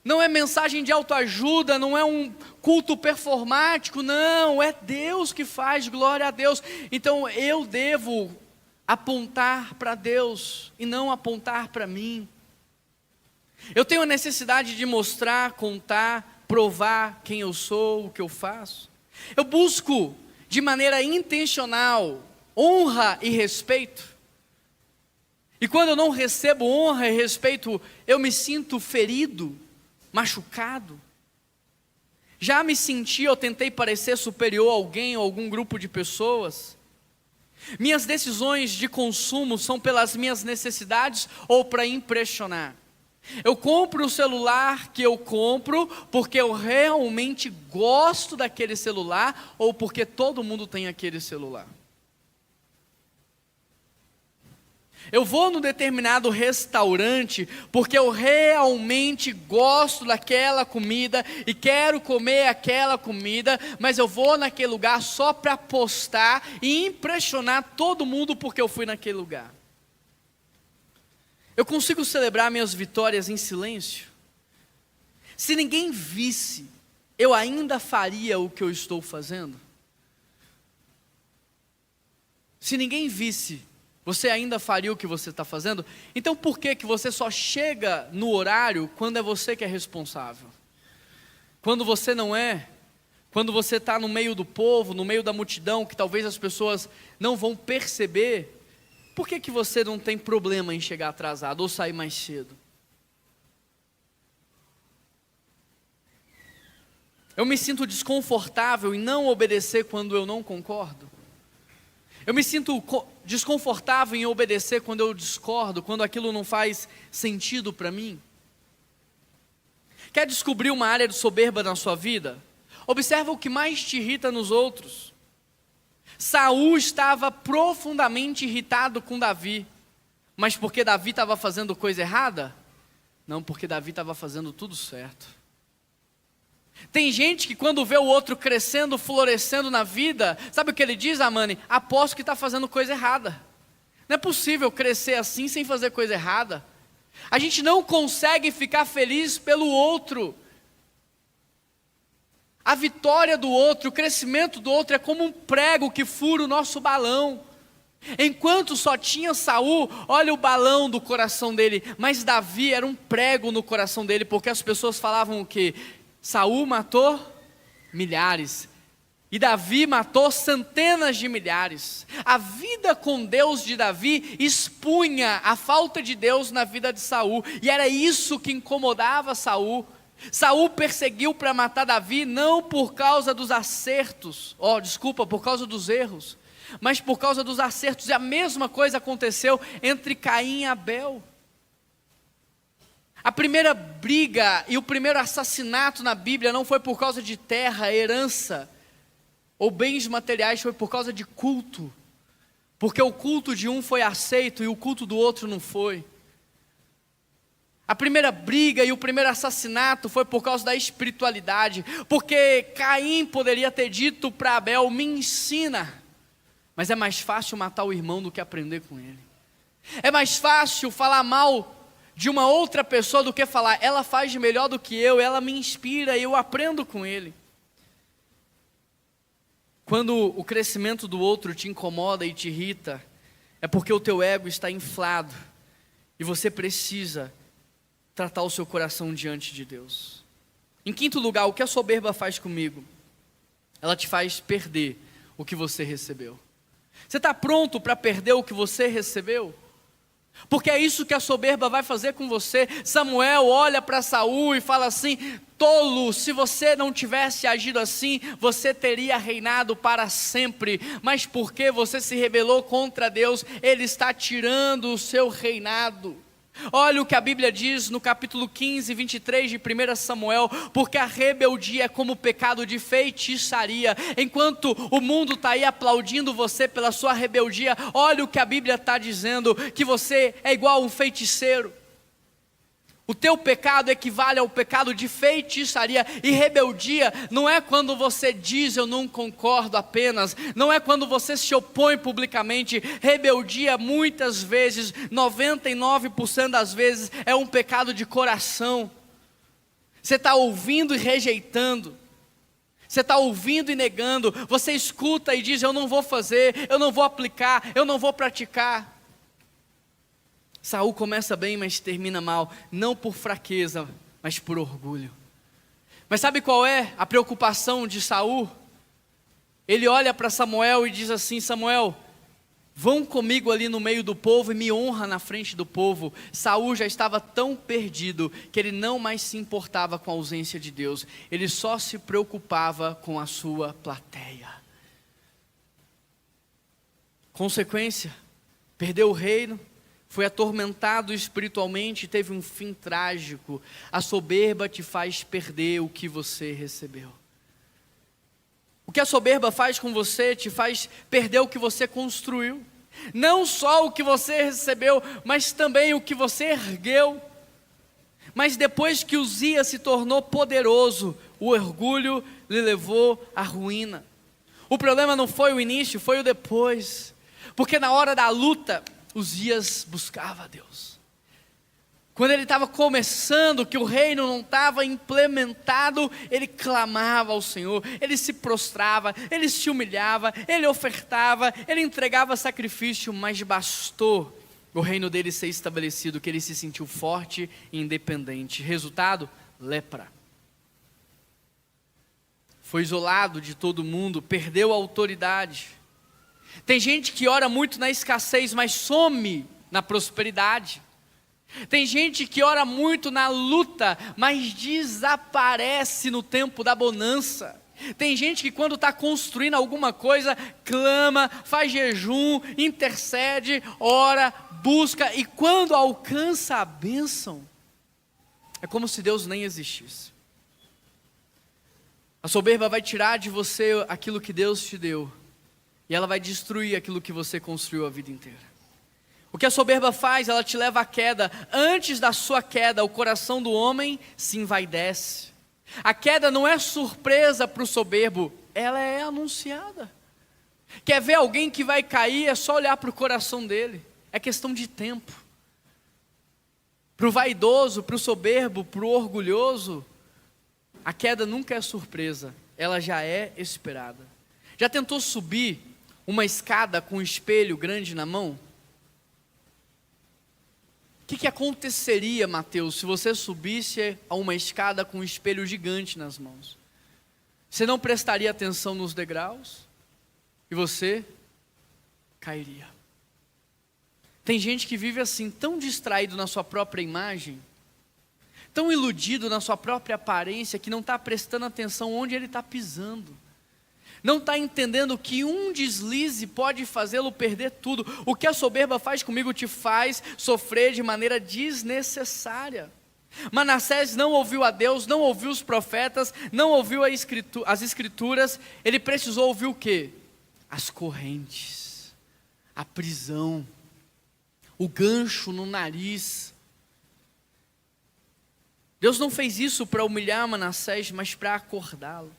não é mensagem de autoajuda, não é um culto performático, não, é Deus que faz, glória a Deus. Então eu devo apontar para Deus e não apontar para mim. Eu tenho a necessidade de mostrar, contar, provar quem eu sou, o que eu faço. Eu busco de maneira intencional honra e respeito. E quando eu não recebo honra e respeito, eu me sinto ferido, machucado. Já me senti ou tentei parecer superior a alguém ou algum grupo de pessoas? Minhas decisões de consumo são pelas minhas necessidades ou para impressionar? Eu compro o celular que eu compro porque eu realmente gosto daquele celular ou porque todo mundo tem aquele celular? Eu vou num determinado restaurante porque eu realmente gosto daquela comida e quero comer aquela comida, mas eu vou naquele lugar só para postar e impressionar todo mundo porque eu fui naquele lugar. Eu consigo celebrar minhas vitórias em silêncio? Se ninguém visse, eu ainda faria o que eu estou fazendo? Se ninguém visse, você ainda faria o que você está fazendo? Então por que você só chega no horário quando é você que é responsável? Quando você não é? Quando você está no meio do povo, no meio da multidão, que talvez as pessoas não vão perceber, por que você não tem problema em chegar atrasado ou sair mais cedo? Eu me sinto desconfortável em não obedecer quando eu não concordo. Eu me sinto desconfortável em obedecer quando eu discordo, quando aquilo não faz sentido para mim. Quer descobrir uma área de soberba na sua vida? Observa o que mais te irrita nos outros. Saul estava profundamente irritado com Davi, mas porque Davi estava fazendo coisa errada? Não, porque Davi estava fazendo tudo certo. Tem gente que quando vê o outro crescendo, florescendo na vida, sabe o que ele diz, Amani? Aposto que está fazendo coisa errada. Não é possível crescer assim sem fazer coisa errada. A gente não consegue ficar feliz pelo outro. A vitória do outro, o crescimento do outro é como um prego que fura o nosso balão. Enquanto só tinha Saul, olha o balão do coração dele, mas Davi era um prego no coração dele, porque as pessoas falavam o quê? Saul matou milhares e Davi matou centenas de milhares. A vida com Deus de Davi expunha a falta de Deus na vida de Saul, e era isso que incomodava Saul. Saul perseguiu para matar Davi não por causa dos acertos, por causa dos erros, mas por causa dos acertos. E a mesma coisa aconteceu entre Caim e Abel. A primeira briga e o primeiro assassinato na Bíblia não foi por causa de terra, herança ou bens materiais, foi por causa de culto. Porque o culto de um foi aceito e o culto do outro não foi. A primeira briga e o primeiro assassinato foi por causa da espiritualidade. Porque Caim poderia ter dito para Abel: me ensina. Mas é mais fácil matar o irmão do que aprender com ele. É mais fácil falar mal de uma outra pessoa do que falar: ela faz melhor do que eu, ela me inspira e eu aprendo com ele. Quando o crescimento do outro te incomoda e te irrita, é porque o teu ego está inflado e você precisa tratar o seu coração diante de Deus. Em quinto lugar, o que a soberba faz comigo? Ela te faz perder o que você recebeu. Você está pronto para perder o que você recebeu? Porque é isso que a soberba vai fazer com você. Samuel olha para Saul e fala assim: tolo, se você não tivesse agido assim, você teria reinado para sempre. Mas porque você se rebelou contra Deus, Ele está tirando o seu reinado. Olha o que a Bíblia diz no capítulo 15, 23 de 1 Samuel: porque a rebeldia é como o pecado de feitiçaria. Enquanto o mundo está aí aplaudindo você pela sua rebeldia, olha o que a Bíblia está dizendo: que você é igual a um feiticeiro. O teu pecado equivale ao pecado de feitiçaria. E rebeldia não é quando você diz eu não concordo apenas, não é quando você se opõe publicamente. Rebeldia muitas vezes, 99% das vezes, é um pecado de coração. Você está ouvindo e rejeitando, você está ouvindo e negando, você escuta e diz eu não vou fazer, eu não vou aplicar, eu não vou praticar. Saul começa bem, mas termina mal, não por fraqueza, mas por orgulho. Mas sabe qual é a preocupação de Saul? Ele olha para Samuel e diz assim: Samuel, vão comigo ali no meio do povo e me honra na frente do povo. Saul já estava tão perdido que ele não mais se importava com a ausência de Deus, ele só se preocupava com a sua plateia. Consequência, perdeu o reino, foi atormentado espiritualmente e teve um fim trágico. A soberba te faz perder o que você recebeu. O que a soberba faz com você te faz perder o que você construiu. Não só o que você recebeu, mas também o que você ergueu. Mas depois que Uzias se tornou poderoso, o orgulho lhe levou à ruína. O problema não foi o início, foi o depois. Porque na hora da luta, Uzias buscava a Deus. Quando ele estava começando, que o reino não estava implementado, ele clamava ao Senhor, ele se prostrava, ele se humilhava, ele ofertava, ele entregava sacrifício, mas bastou o reino dele ser estabelecido, que ele se sentiu forte e independente. Resultado? Lepra. Foi isolado de todo mundo, perdeu a autoridade. Tem gente que ora muito na escassez, mas some na prosperidade. Tem gente que ora muito na luta, mas desaparece no tempo da bonança. Tem gente que quando está construindo alguma coisa, clama, faz jejum, intercede, ora, busca, e quando alcança a bênção, é como se Deus nem existisse. A soberba vai tirar de você aquilo que Deus te deu, e ela vai destruir aquilo que você construiu a vida inteira. O que a soberba faz? Ela te leva à queda. Antes da sua queda, o coração do homem se envaidece. A queda não é surpresa para o soberbo, ela é anunciada. Quer ver alguém que vai cair, é só olhar para o coração dele. É questão de tempo. Para o vaidoso, para o soberbo, para o orgulhoso, a queda nunca é surpresa, ela já é esperada. Já tentou subir uma escada com um espelho grande na mão? O que aconteceria, Mateus, se você subisse a uma escada com um espelho gigante nas mãos? Você não prestaria atenção nos degraus? E você cairia. Tem gente que vive assim, tão distraído na sua própria imagem, tão iludido na sua própria aparência, que não está prestando atenção onde ele está pisando. Não está entendendo que um deslize pode fazê-lo perder tudo. O que a soberba faz comigo te faz sofrer de maneira desnecessária. Manassés não ouviu a Deus, não ouviu os profetas, não ouviu as escrituras. Ele precisou ouvir o quê? As correntes, a prisão, o gancho no nariz. Deus não fez isso para humilhar Manassés, mas para acordá-lo.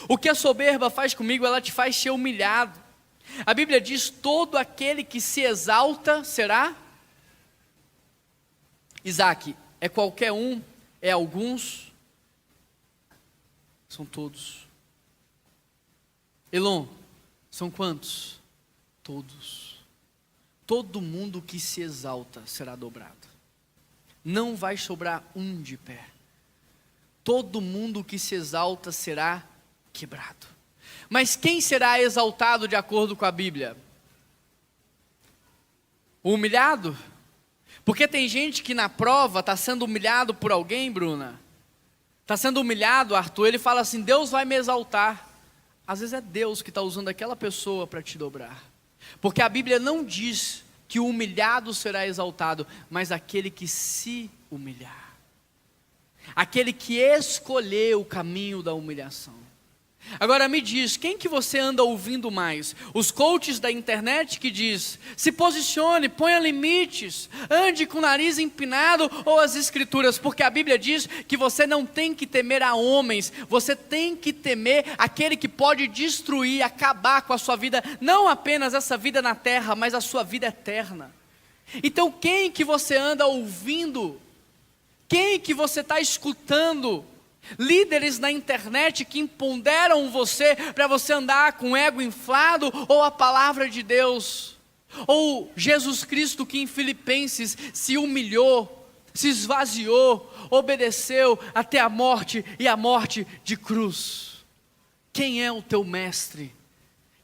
O que a soberba faz comigo, ela te faz ser humilhado. A Bíblia diz: todo aquele que se exalta será. Isaac, é qualquer um? É alguns? São todos. Elon, são quantos? Todos. Todo mundo que se exalta será dobrado. Não vai sobrar um de pé. Todo mundo que se exalta será quebrado. Mas quem será exaltado de acordo com a Bíblia? O humilhado? Porque tem gente que na prova está sendo humilhado por alguém, Bruna. Está sendo humilhado, Arthur. Ele fala assim: Deus vai me exaltar. Às vezes é Deus que está usando aquela pessoa para te dobrar. Porque a Bíblia não diz que o humilhado será exaltado, mas aquele que se humilhar. Aquele que escolher o caminho da humilhação. Agora me diz, quem que você anda ouvindo mais? Os coaches da internet que diz: se posicione, ponha limites, ande com o nariz empinado, ou as escrituras? Porque a Bíblia diz que você não tem que temer a homens, você tem que temer aquele que pode destruir, acabar com a sua vida, não apenas essa vida na terra, mas a sua vida eterna. Então quem que você anda ouvindo? Quem que você está escutando? Líderes na internet que empoderam você para você andar com o ego inflado, ou a palavra de Deus, ou Jesus Cristo que em Filipenses se humilhou, se esvaziou, obedeceu até a morte, e a morte de cruz. Quem é o teu mestre?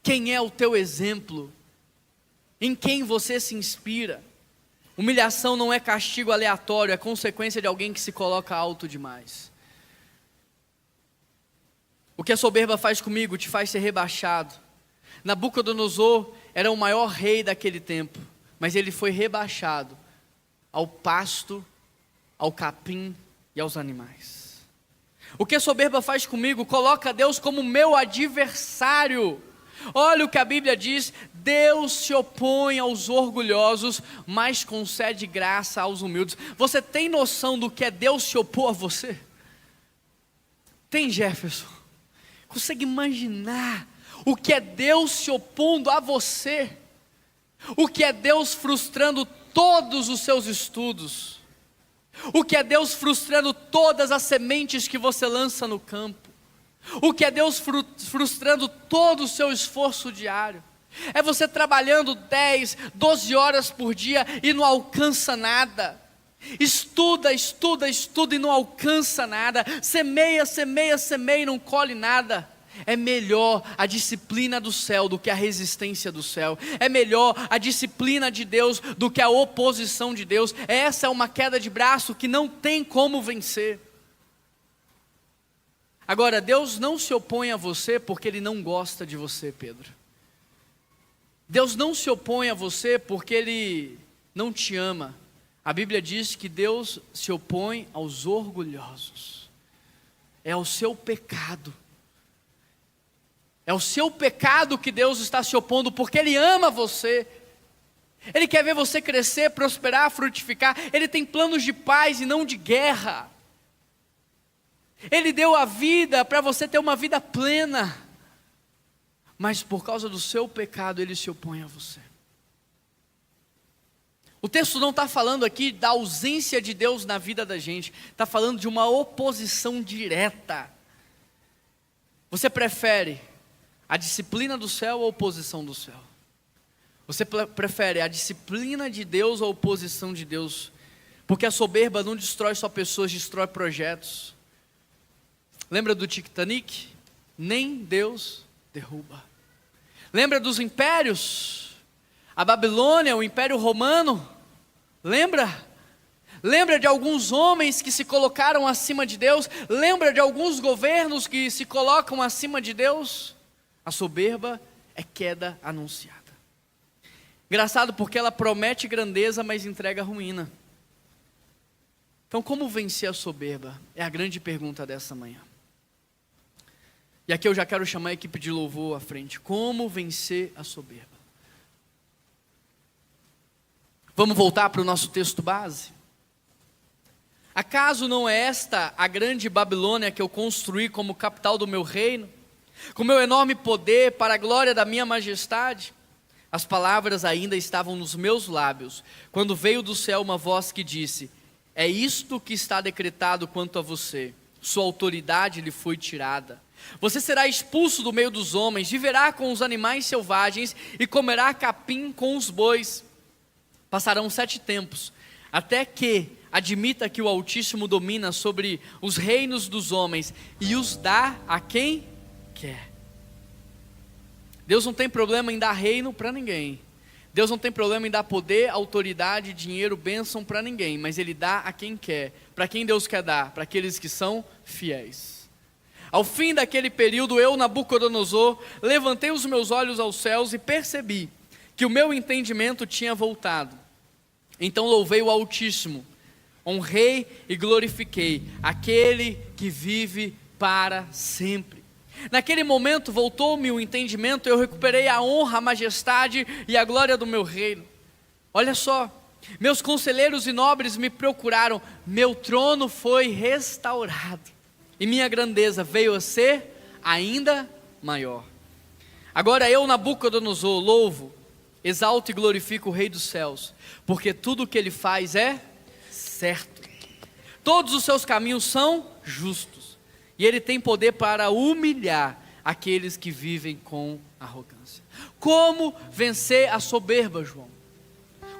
Quem é o teu exemplo? Em quem você se inspira? Humilhação não é castigo aleatório, é consequência de alguém que se coloca alto demais. O que a soberba faz comigo te faz ser rebaixado. Nabucodonosor era o maior rei daquele tempo, mas ele foi rebaixado ao pasto, ao capim e aos animais. O que a soberba faz comigo coloca Deus como meu adversário. Olha o que a Bíblia diz: Deus se opõe aos orgulhosos, mas concede graça aos humildes. Você tem noção do que é Deus se opor a você? Tem, Jefferson? Consegue imaginar o que é Deus se opondo a você? O que é Deus frustrando todos os seus estudos? O que é Deus frustrando todas as sementes que você lança no campo? O que é Deus frustrando todo o seu esforço diário? É você trabalhando 10, 12 horas por dia e não alcança nada. Estuda e não alcança nada. Semeia e não colhe nada. É melhor a disciplina do céu do que a resistência do céu. É melhor a disciplina de Deus do que a oposição de Deus. Essa é uma queda de braço que não tem como vencer. Agora, Deus não se opõe a você porque Ele não gosta de você, Pedro. Deus não se opõe a você porque Ele não te ama. A Bíblia diz que Deus se opõe aos orgulhosos. É o seu pecado. É o seu pecado que Deus está se opondo, porque Ele ama você. Ele quer ver você crescer, prosperar, frutificar. Ele tem planos de paz e não de guerra. Ele deu a vida para você ter uma vida plena. Mas por causa do seu pecado, Ele se opõe a você. O texto não está falando aqui da ausência de Deus na vida da gente. Está falando de uma oposição direta. Você prefere a disciplina do céu ou a oposição do céu? Você prefere a disciplina de Deus ou a oposição de Deus? Porque a soberba não destrói só pessoas, destrói projetos. Lembra do Titanic? Nem Deus derruba. Lembra dos impérios? A Babilônia, o Império Romano? Lembra? Lembra de alguns homens que se colocaram acima de Deus? Lembra de alguns governos que se colocam acima de Deus? A soberba é queda anunciada. Engraçado porque ela promete grandeza, mas entrega ruína. Então, como vencer a soberba? É a grande pergunta dessa manhã. E aqui eu já quero chamar a equipe de louvor à frente. Como vencer a soberba? Vamos voltar para o nosso texto base? Acaso não é esta a grande Babilônia que eu construí como capital do meu reino? Com meu enorme poder, para a glória da minha majestade? As palavras ainda estavam nos meus lábios, quando veio do céu uma voz que disse: é isto que está decretado quanto a você, sua autoridade lhe foi tirada. Você será expulso do meio dos homens, viverá com os animais selvagens e comerá capim com os bois. Passarão 7 tempos, até que admita que o Altíssimo domina sobre os reinos dos homens e os dá a quem quer. Deus não tem problema em dar reino para ninguém. Deus não tem problema em dar poder, autoridade, dinheiro, bênção para ninguém, mas Ele dá a quem quer. Para quem Deus quer dar? Para aqueles que são fiéis. Ao fim daquele período, eu, Nabucodonosor, levantei os meus olhos aos céus e percebi que o meu entendimento tinha voltado. Então louvei o Altíssimo, honrei e glorifiquei aquele que vive para sempre. Naquele momento voltou-me o entendimento, eu recuperei a honra, a majestade e a glória do meu reino. Olha só, meus conselheiros e nobres me procuraram, meu trono foi restaurado e minha grandeza veio a ser ainda maior. Agora eu, Nabucodonosor, louvo, exalto e glorifico o Rei dos céus, porque tudo o que Ele faz é certo. Todos os seus caminhos são justos. E Ele tem poder para humilhar aqueles que vivem com arrogância. Como vencer a soberba, João?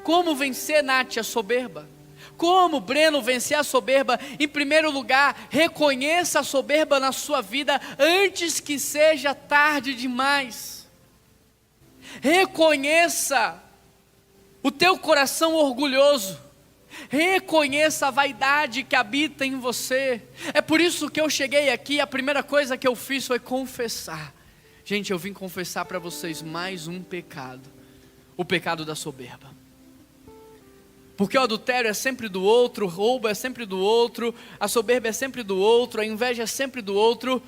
Como vencer, Nath, a soberba? Como, Breno, vencer a soberba? Em primeiro lugar, reconheça a soberba na sua vida antes que seja tarde demais. Reconheça o teu coração orgulhoso. Reconheça a vaidade que habita em você. É por isso que eu cheguei aqui, a primeira coisa que eu fiz foi confessar. Gente, eu vim confessar para vocês mais um pecado. O pecado da soberba. Porque o adultério é sempre do outro, o roubo é sempre do outro, a soberba é sempre do outro, a inveja é sempre do outro.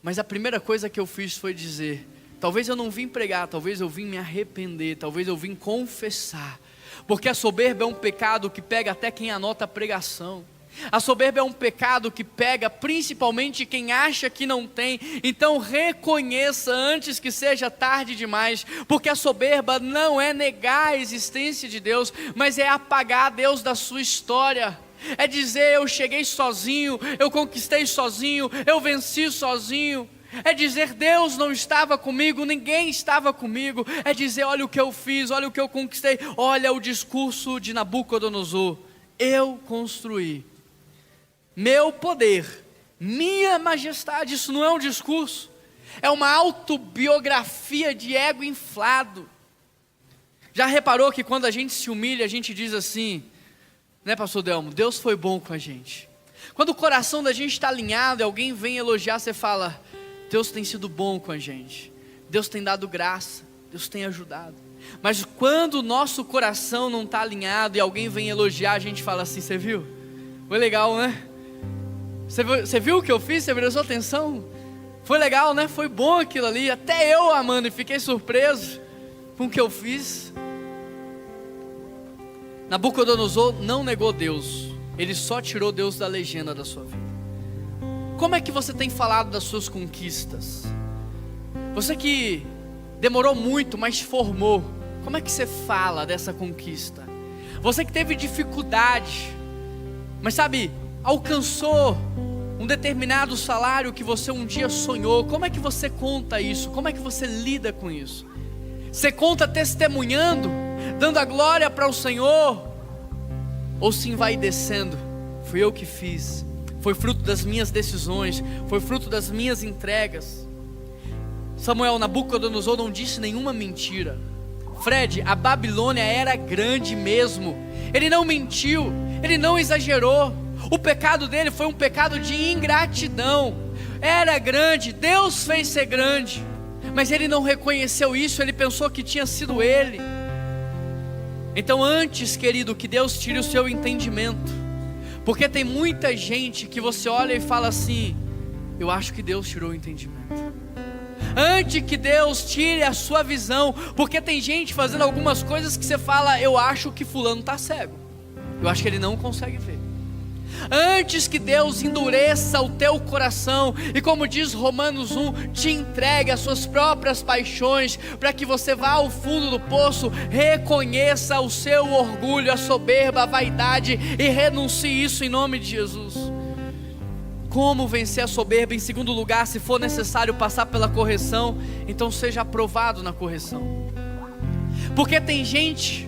Mas a primeira coisa que eu fiz foi dizer: talvez eu não vim pregar, talvez eu vim me arrepender, talvez eu vim confessar. Porque a soberba é um pecado que pega até quem anota a pregação. A soberba é um pecado que pega principalmente quem acha que não tem. Então reconheça antes que seja tarde demais. Porque a soberba não é negar a existência de Deus, mas é apagar Deus da sua história. É dizer: eu cheguei sozinho, eu conquistei sozinho, eu venci sozinho. É dizer: Deus não estava comigo, ninguém estava comigo. É dizer: olha o que eu fiz, olha o que eu conquistei. Olha o discurso de Nabucodonosor: eu construí, meu poder, minha majestade. Isso não é um discurso, é uma autobiografia de ego inflado. Já reparou que quando a gente se humilha, a gente diz assim, né, pastor Delmo? Deus foi bom com a gente. Quando o coração da gente está alinhado e alguém vem elogiar, você fala: Deus tem sido bom com a gente, Deus tem dado graça, Deus tem ajudado. Mas quando o nosso coração não está alinhado e alguém vem elogiar, a gente fala assim: você viu? Foi legal, né? Você viu o que eu fiz? Você prestou atenção? Foi legal, né? Foi bom aquilo ali. Até eu, Amanda, fiquei surpreso com o que eu fiz. Nabucodonosor não negou Deus, ele só tirou Deus da legenda da sua vida. Como é que você tem falado das suas conquistas? Você que demorou muito, mas formou, como é que você fala dessa conquista? Você que teve dificuldade, mas sabe, alcançou um determinado salário que você um dia sonhou, como é que você conta isso? Como é que você lida com isso? Você conta testemunhando, dando a glória para o Senhor? Ou se envaidecendo? Fui eu que fiz, foi fruto das minhas decisões, foi fruto das minhas entregas. Samuel, Nabucodonosor não disse nenhuma mentira. Fred, a Babilônia era grande mesmo. Ele não mentiu, ele não exagerou. O pecado dele foi um pecado de ingratidão. Era grande, Deus fez ser grande, mas ele não reconheceu isso, ele pensou que tinha sido ele. Então antes, querido, que Deus tire o seu entendimento, Porque tem muita gente que você olha e fala assim: eu acho que Deus tirou o entendimento. Antes que Deus tire a sua visão, porque tem gente fazendo algumas coisas que você fala: eu acho que fulano está cego, eu acho que ele não consegue ver. Antes que Deus endureça o teu coração, e como diz Romanos 1, te entregue as suas próprias paixões, para que você vá ao fundo do poço, reconheça o seu orgulho, a soberba, a vaidade, e renuncie isso em nome de Jesus. Como vencer a soberba? Em segundo lugar, se for necessário passar pela correção, então seja aprovado na correção. Porque tem gente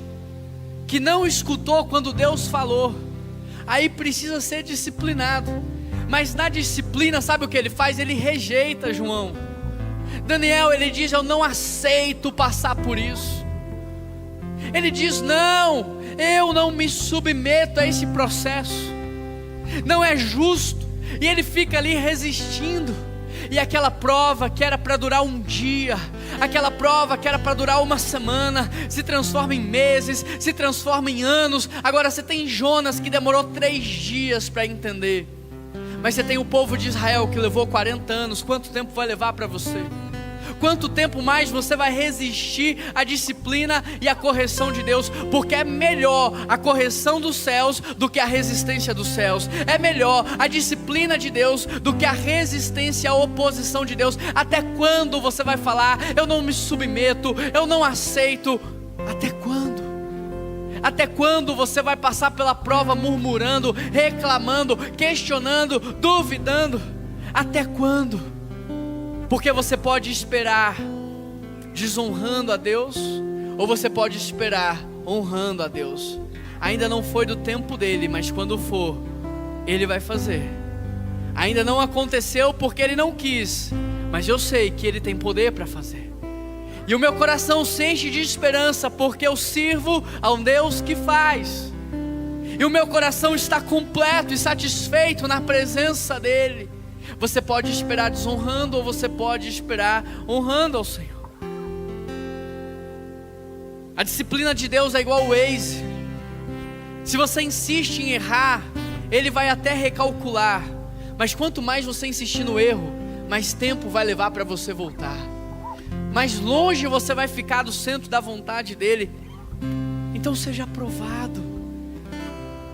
que não escutou quando Deus falou, aí precisa ser disciplinado. Mas na disciplina, sabe o que ele faz? Ele rejeita João. Daniel, ele diz: eu não aceito passar por isso. Ele diz: não, eu não me submeto a esse processo, não é justo. E ele fica ali resistindo. E aquela prova que era para durar um dia, aquela prova que era para durar uma semana, se transforma em meses, se transforma em anos. Agora você tem Jonas que demorou 3 dias para entender, mas você tem o povo de Israel que levou 40 anos. Quanto tempo vai levar para você? Quanto tempo mais você vai resistir à disciplina e à correção de Deus? Porque é melhor a correção dos céus do que a resistência dos céus. É melhor a disciplina de Deus do que a resistência à oposição de Deus. Até quando você vai falar: eu não me submeto, eu não aceito? Até quando? Até quando você vai passar pela prova murmurando, reclamando, questionando, duvidando? Até quando? Porque você pode esperar desonrando a Deus, ou você pode esperar honrando a Deus. Ainda não foi do tempo dele, mas quando for, ele vai fazer. Ainda não aconteceu porque ele não quis, mas eu sei que ele tem poder para fazer. E o meu coração se enche de esperança, porque eu sirvo a um Deus que faz. E o meu coração está completo e satisfeito na presença dele. Você pode esperar desonrando, ou você pode esperar honrando ao Senhor. A disciplina de Deus é igual ao Waze. Se você insiste em errar, ele vai até recalcular. Mas quanto mais você insistir no erro, mais tempo vai levar para você voltar. Mais longe você vai ficar do centro da vontade dele. Então seja aprovado.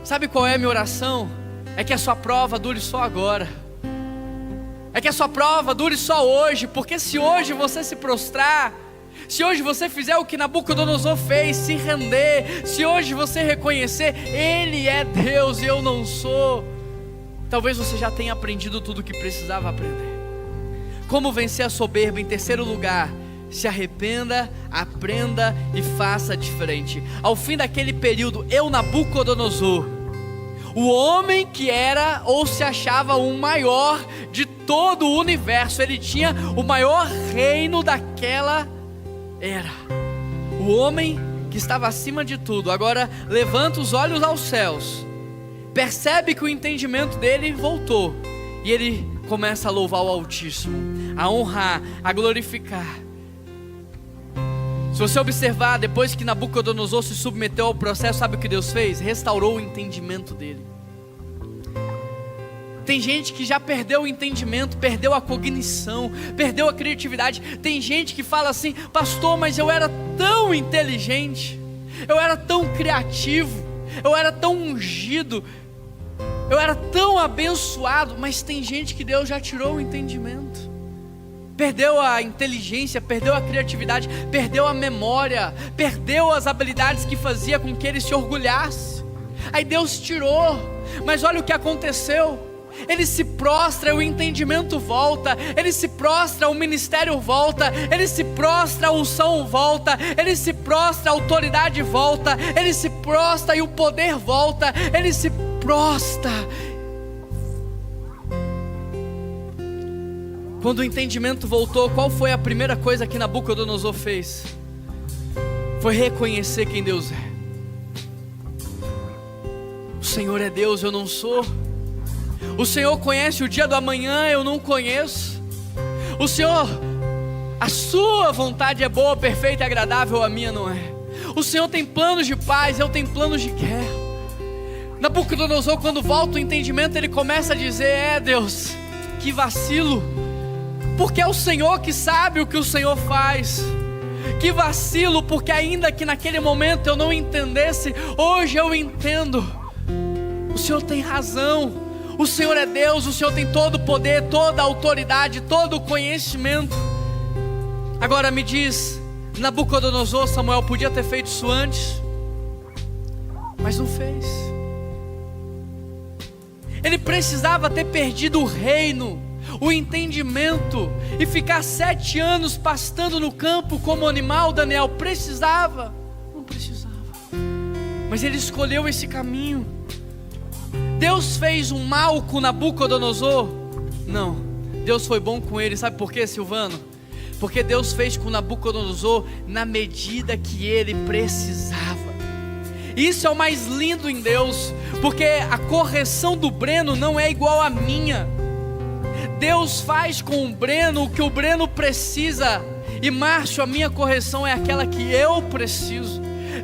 Sabe qual é a minha oração? É que a sua prova dure só agora. É que a sua prova dure só hoje. Porque se hoje você se prostrar, se hoje você fizer o que Nabucodonosor fez, se render, se hoje você reconhecer, ele é Deus e eu não sou, talvez você já tenha aprendido tudo o que precisava aprender. Como vencer a soberba? Em terceiro lugar, se arrependa, aprenda e faça diferente. Ao fim daquele período, Nabucodonosor, o homem que era ou se achava o maior de todo o universo, ele tinha o maior reino daquela era, o homem que estava acima de tudo, agora levanta os olhos aos céus, percebe que o entendimento dele voltou, e ele começa a louvar o Altíssimo, a honrar, a glorificar. Se você observar, depois que Nabucodonosor se submeteu ao processo, sabe o que Deus fez? Restaurou o entendimento dele. Tem gente que já perdeu o entendimento, perdeu a cognição, perdeu a criatividade. Tem gente que fala assim: pastor, mas eu era tão inteligente, eu era tão criativo, eu era tão ungido, eu era tão abençoado. Mas tem gente que Deus já tirou o entendimento. Perdeu a inteligência, perdeu a criatividade, perdeu a memória, perdeu as habilidades que fazia com que ele se orgulhasse. Aí Deus tirou, mas olha o que aconteceu. Ele se prostra, o entendimento volta. Ele se prostra, o ministério volta. Ele se prostra, a unção volta. Ele se prostra, a autoridade volta. Ele se prostra e o poder volta. Ele se prostra. Quando o entendimento voltou, qual foi a primeira coisa que Nabucodonosor fez? Foi reconhecer quem Deus é. O Senhor é Deus, eu não sou. O Senhor conhece o dia do amanhã, eu não conheço. O Senhor, a sua vontade é boa, perfeita e agradável, a minha não é. O Senhor tem planos de paz, eu tenho planos de guerra. Nabucodonosor, quando volta o entendimento, ele começa a dizer: Deus, que vacilo, porque é o Senhor que sabe o que o Senhor faz. Que vacilo, porque ainda que naquele momento eu não entendesse, hoje eu entendo. O Senhor tem razão, o Senhor é Deus, o Senhor tem todo o poder, toda a autoridade, todo o conhecimento. Agora me diz, Nabucodonosor, Samuel podia ter feito isso antes, mas não fez. Ele precisava ter perdido o reino, o entendimento, e ficar 7 anos pastando no campo como animal. Daniel precisava? Não precisava, mas ele escolheu esse caminho. Deus fez um mal com Nabucodonosor? Não, Deus foi bom com ele. Sabe por quê, Silvano? Porque Deus fez com Nabucodonosor na medida que ele precisava. Isso é o mais lindo em Deus, porque a correção do Breno não é igual à minha. Deus faz com o Breno o que o Breno precisa, e Márcio, a minha correção é aquela que eu preciso.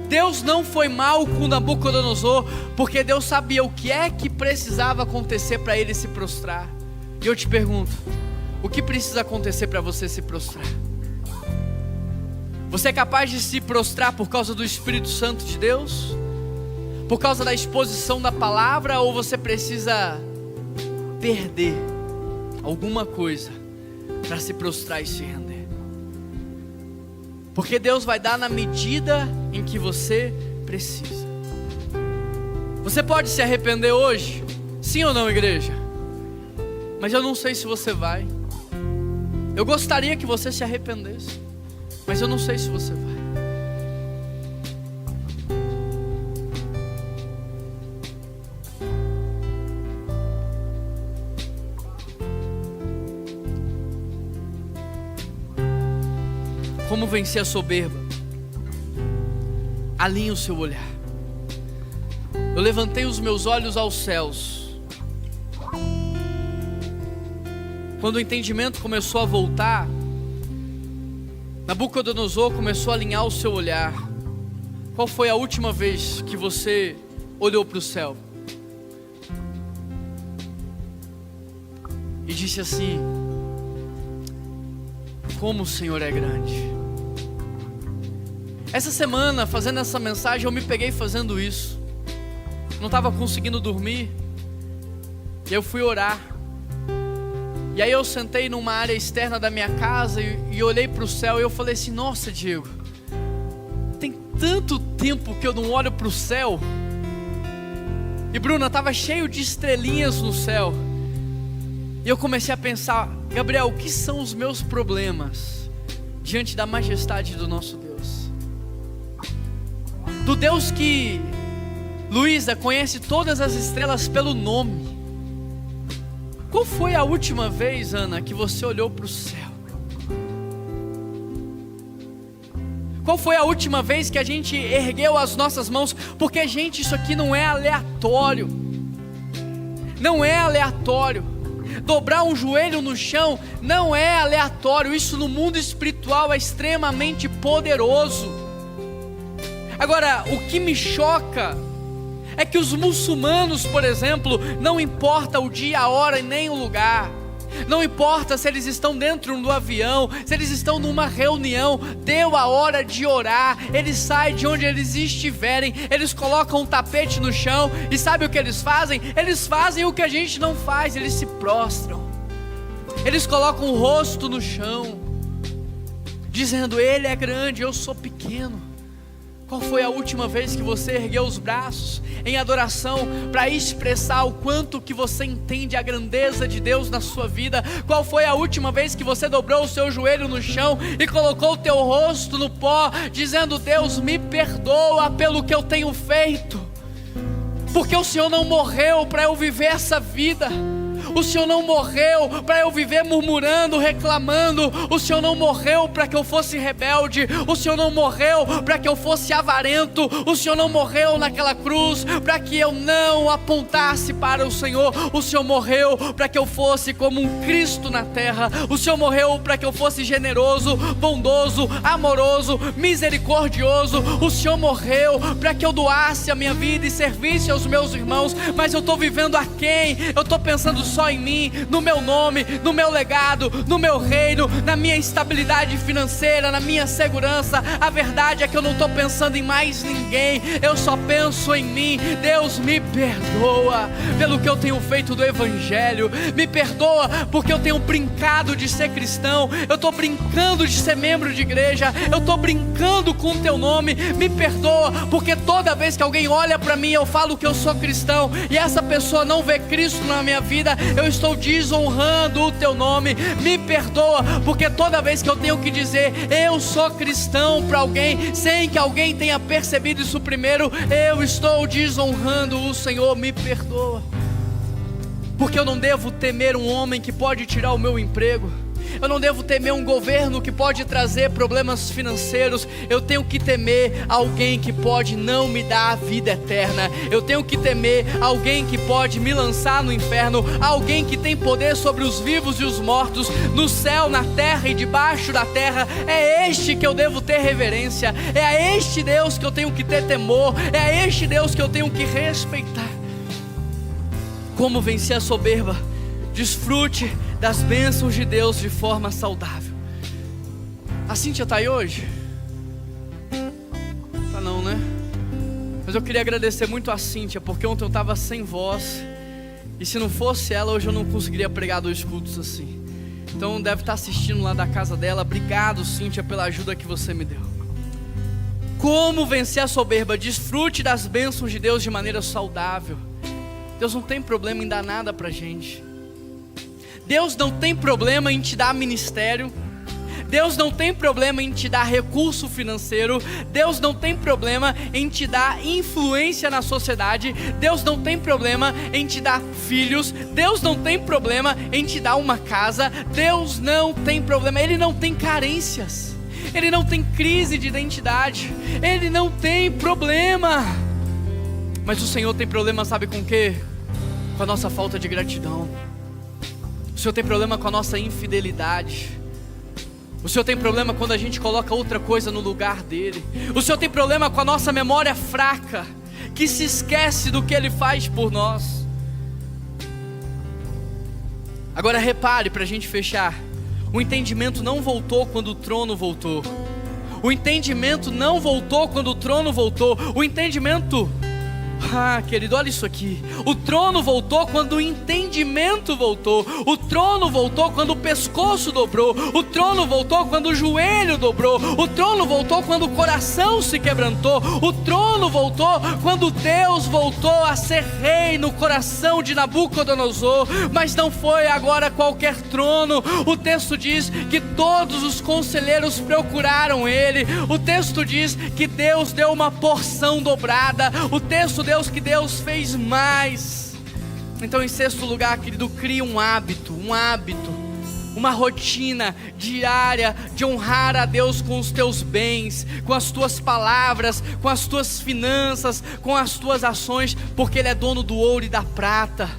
Deus não foi mal com Nabucodonosor, porque Deus sabia o que é que precisava acontecer para ele se prostrar. E eu te pergunto, o que precisa acontecer para você se prostrar? Você é capaz de se prostrar por causa do Espírito Santo de Deus? Por causa da exposição da palavra? Ou você precisa perder alguma coisa para se prostrar e se render? Porque Deus vai dar na medida em que você precisa. Você pode se arrepender hoje? Sim ou não, igreja? Mas eu não sei se você vai. Eu gostaria que você se arrependesse, mas eu não sei se você vai. Como vencer a soberba? Alinhe o seu olhar. Eu levantei os meus olhos aos céus. Quando o entendimento começou a voltar, Nabucodonosor começou a alinhar o seu olhar. Qual foi a última vez que você olhou para o céu e disse assim: como o Senhor é grande? Essa semana, fazendo essa mensagem, eu me peguei fazendo isso. Não estava conseguindo dormir, e eu fui orar. E aí eu sentei numa área externa da minha casa e olhei para o céu, e eu falei assim: nossa, Diego, tem tanto tempo que eu não olho para o céu. E Bruna, estava cheio de estrelinhas no céu. E eu comecei a pensar: Gabriel, o que são os meus problemas diante da majestade do nosso Deus? Do Deus que, Luísa, conhece todas as estrelas pelo nome. Qual foi a última vez, Ana, que você olhou para o céu? Qual foi a última vez que a gente ergueu as nossas mãos? Porque, gente, isso aqui não é aleatório. Não é aleatório. Dobrar um joelho no chão não é aleatório. Isso no mundo espiritual é extremamente poderoso. Agora, o que me choca é que os muçulmanos, por exemplo, não importa o dia, a hora e nem o lugar. Não importa se eles estão dentro do avião, se eles estão numa reunião, deu a hora de orar, eles saem de onde eles estiverem, eles colocam um tapete no chão, e sabe o que eles fazem? Eles fazem o que a gente não faz, eles se prostram, eles colocam o rosto no chão, dizendo: Ele é grande, eu sou pequeno. Qual foi a última vez que você ergueu os braços em adoração para expressar o quanto que você entende a grandeza de Deus na sua vida? Qual foi a última vez que você dobrou o seu joelho no chão e colocou o teu rosto no pó, dizendo: Deus, me perdoa pelo que eu tenho feito, porque o Senhor não morreu para eu viver essa vida. O Senhor não morreu para eu viver murmurando, reclamando. O Senhor não morreu para que eu fosse rebelde. O Senhor não morreu para que eu fosse avarento. O Senhor não morreu naquela cruz para que eu não apontasse para o Senhor. O Senhor morreu para que eu fosse como um Cristo na terra. O Senhor morreu para que eu fosse generoso, bondoso, amoroso, misericordioso. O Senhor morreu para que eu doasse a minha vida e servisse aos meus irmãos. Mas eu estou vivendo aquém. Eu estou pensando só em mim, no meu nome, no meu legado, no meu reino, na minha estabilidade financeira, na minha segurança. A verdade é que eu não estou pensando em mais ninguém. Eu só penso em mim. Deus, me perdoa pelo que eu tenho feito do Evangelho. Me perdoa porque eu tenho brincado de ser cristão. Eu estou brincando de ser membro de igreja. Eu estou brincando com o teu nome. Me perdoa porque toda vez que alguém olha para mim, eu falo que eu sou cristão e essa pessoa não vê Cristo na minha vida, eu estou desonrando o teu nome. Me perdoa porque toda vez que eu tenho que dizer eu sou cristão para alguém, sem que alguém tenha percebido isso primeiro, eu estou desonrando o Senhor. Me perdoa porque eu não devo temer um homem que pode tirar o meu emprego. Eu não devo temer um governo que pode trazer problemas financeiros. Eu tenho que temer alguém que pode não me dar a vida eterna. Eu tenho que temer alguém que pode me lançar no inferno. Alguém que tem poder sobre os vivos e os mortos, no céu, na terra e debaixo da terra. É este que eu devo ter reverência. É a este Deus que eu tenho que ter temor. É a este Deus que eu tenho que respeitar. Como vencer a soberba? Desfrute das bênçãos de Deus de forma saudável. A Cíntia está aí hoje? Tá não, né? Mas eu queria agradecer muito a Cíntia, porque ontem eu estava sem voz. E se não fosse ela, hoje eu não conseguiria pregar 2 cultos assim. Então deve estar assistindo lá da casa dela. Obrigado, Cíntia, pela ajuda que você me deu. Como vencer a soberba? Desfrute das bênçãos de Deus de maneira saudável. Deus não tem problema em dar nada pra gente. Deus não tem problema em te dar ministério. Deus não tem problema em te dar recurso financeiro. Deus não tem problema em te dar influência na sociedade. Deus não tem problema em te dar filhos. Deus não tem problema em te dar uma casa. Deus não tem problema, Ele não tem carências. Ele não tem crise de identidade. Ele não tem problema. Mas o Senhor tem problema, sabe com o quê? Com a nossa falta de gratidão. O Senhor tem problema com a nossa infidelidade. O Senhor tem problema quando a gente coloca outra coisa no lugar dele. O Senhor tem problema com a nossa memória fraca, que se esquece do que Ele faz por nós. Agora repare, para a gente fechar. O entendimento não voltou quando o trono voltou. O entendimento não voltou quando o trono voltou. O entendimento... querido, olha isso aqui. O trono voltou quando o entendimento voltou. O trono voltou quando o pescoço dobrou. O trono voltou quando o joelho dobrou. O trono voltou quando o coração se quebrantou. O trono voltou quando Deus voltou a ser rei no coração de Nabucodonosor. Mas não foi agora qualquer trono. O texto diz que todos os conselheiros procuraram ele. O texto diz que Deus deu uma porção dobrada. O texto diz que Deus fez mais. Então, em sexto lugar, querido, crie um hábito, uma rotina diária de honrar a Deus com os teus bens, com as tuas palavras, com as tuas finanças, com as tuas ações, porque Ele é dono do ouro e da prata,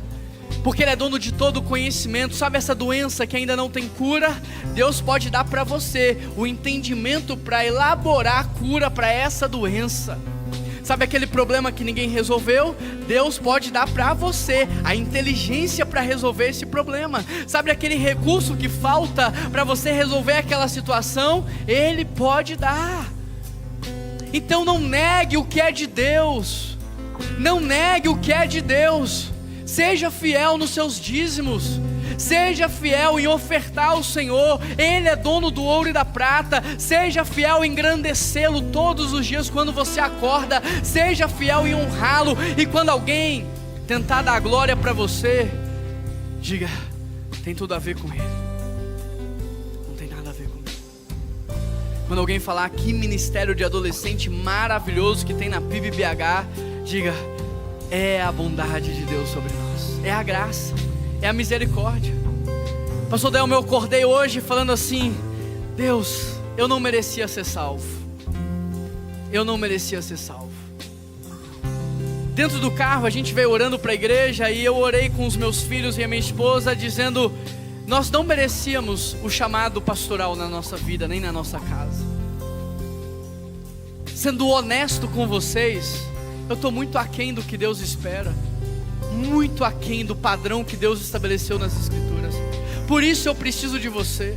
porque Ele é dono de todo o conhecimento. Sabe essa doença que ainda não tem cura? Deus pode dar para você o entendimento para elaborar a cura para essa doença. Sabe aquele problema que ninguém resolveu? Deus pode dar para você a inteligência para resolver esse problema. Sabe aquele recurso que falta para você resolver aquela situação? Ele pode dar. Então não negue o que é de Deus. Não negue o que é de Deus. Seja fiel nos seus dízimos. Seja fiel em ofertar ao Senhor. Ele é dono do ouro e da prata. Seja fiel em engrandecê-lo todos os dias quando você acorda. Seja fiel em honrá-lo. E quando alguém tentar dar glória para você, diga: tem tudo a ver com ele. Não tem nada a ver comigo. Quando alguém falar que ministério de adolescente maravilhoso que tem na PIB BH, diga: é a bondade de Deus sobre nós. É a graça. é a misericórdia. Pastor Delmo, eu acordei hoje falando assim: Deus, eu não merecia ser salvo. Eu não merecia ser salvo. Dentro do carro a gente veio orando para a igreja e eu orei com os meus filhos e a minha esposa dizendo: nós não merecíamos o chamado pastoral na nossa vida, nem na nossa casa. Sendo honesto com vocês, eu estou muito aquém do que Deus espera, muito aquém do padrão que Deus estabeleceu nas Escrituras. Por isso eu preciso de você.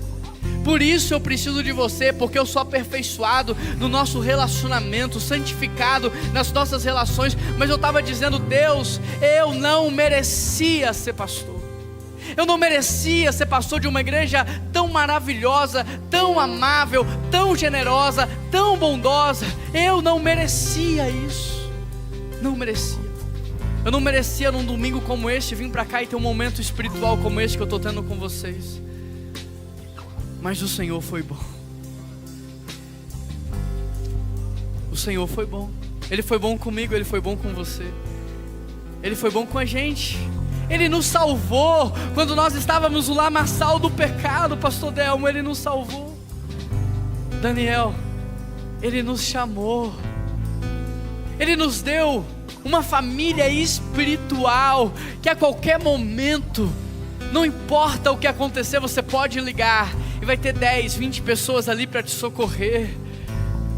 Por isso eu preciso de você, porque eu sou aperfeiçoado no nosso relacionamento, santificado nas nossas relações. Mas eu estava dizendo: Deus, eu não merecia ser pastor. Eu não merecia ser pastor de uma igreja tão maravilhosa, tão amável, tão generosa, tão bondosa. Eu não merecia isso. Não merecia. Eu não merecia num domingo como este vir para cá e ter um momento espiritual como este que eu estou tendo com vocês. Mas o Senhor foi bom. O Senhor foi bom. Ele foi bom comigo, Ele foi bom com você. Ele foi bom com a gente. Ele nos salvou quando nós estávamos no lamaçal do pecado, pastor Delmo. Ele nos salvou. Daniel, Ele nos chamou. Ele nos deu uma família espiritual que a qualquer momento, não importa o que acontecer, você pode ligar e vai ter 10, 20 pessoas ali para te socorrer.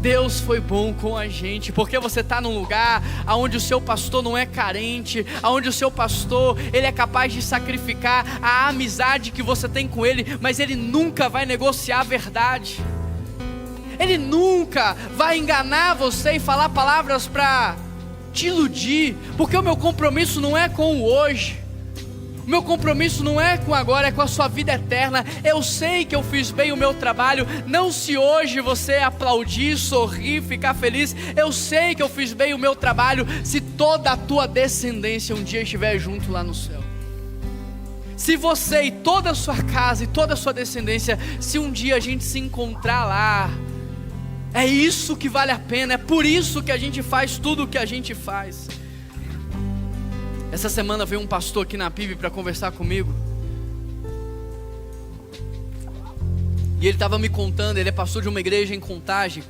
Deus foi bom com a gente, porque você está num lugar onde o seu pastor não é carente, onde o seu pastor, ele é capaz de sacrificar a amizade que você tem com ele, mas ele nunca vai negociar a verdade. Ele nunca vai enganar você e falar palavras para te iludir, porque o meu compromisso não é com o hoje. O meu compromisso não é com agora, é com a sua vida eterna. Eu sei que eu fiz bem o meu trabalho. Não se hoje você aplaudir, sorrir, ficar feliz. Eu sei que eu fiz bem o meu trabalho se toda a tua descendência um dia estiver junto lá no céu. Se você e toda a sua casa e toda a sua descendência, se um dia a gente se encontrar lá, é isso que vale a pena. É por isso que a gente faz tudo o que a gente faz. Essa semana veio um pastor aqui na PIB para conversar comigo. E ele estava me contando, ele é pastor de uma igreja em Contagem.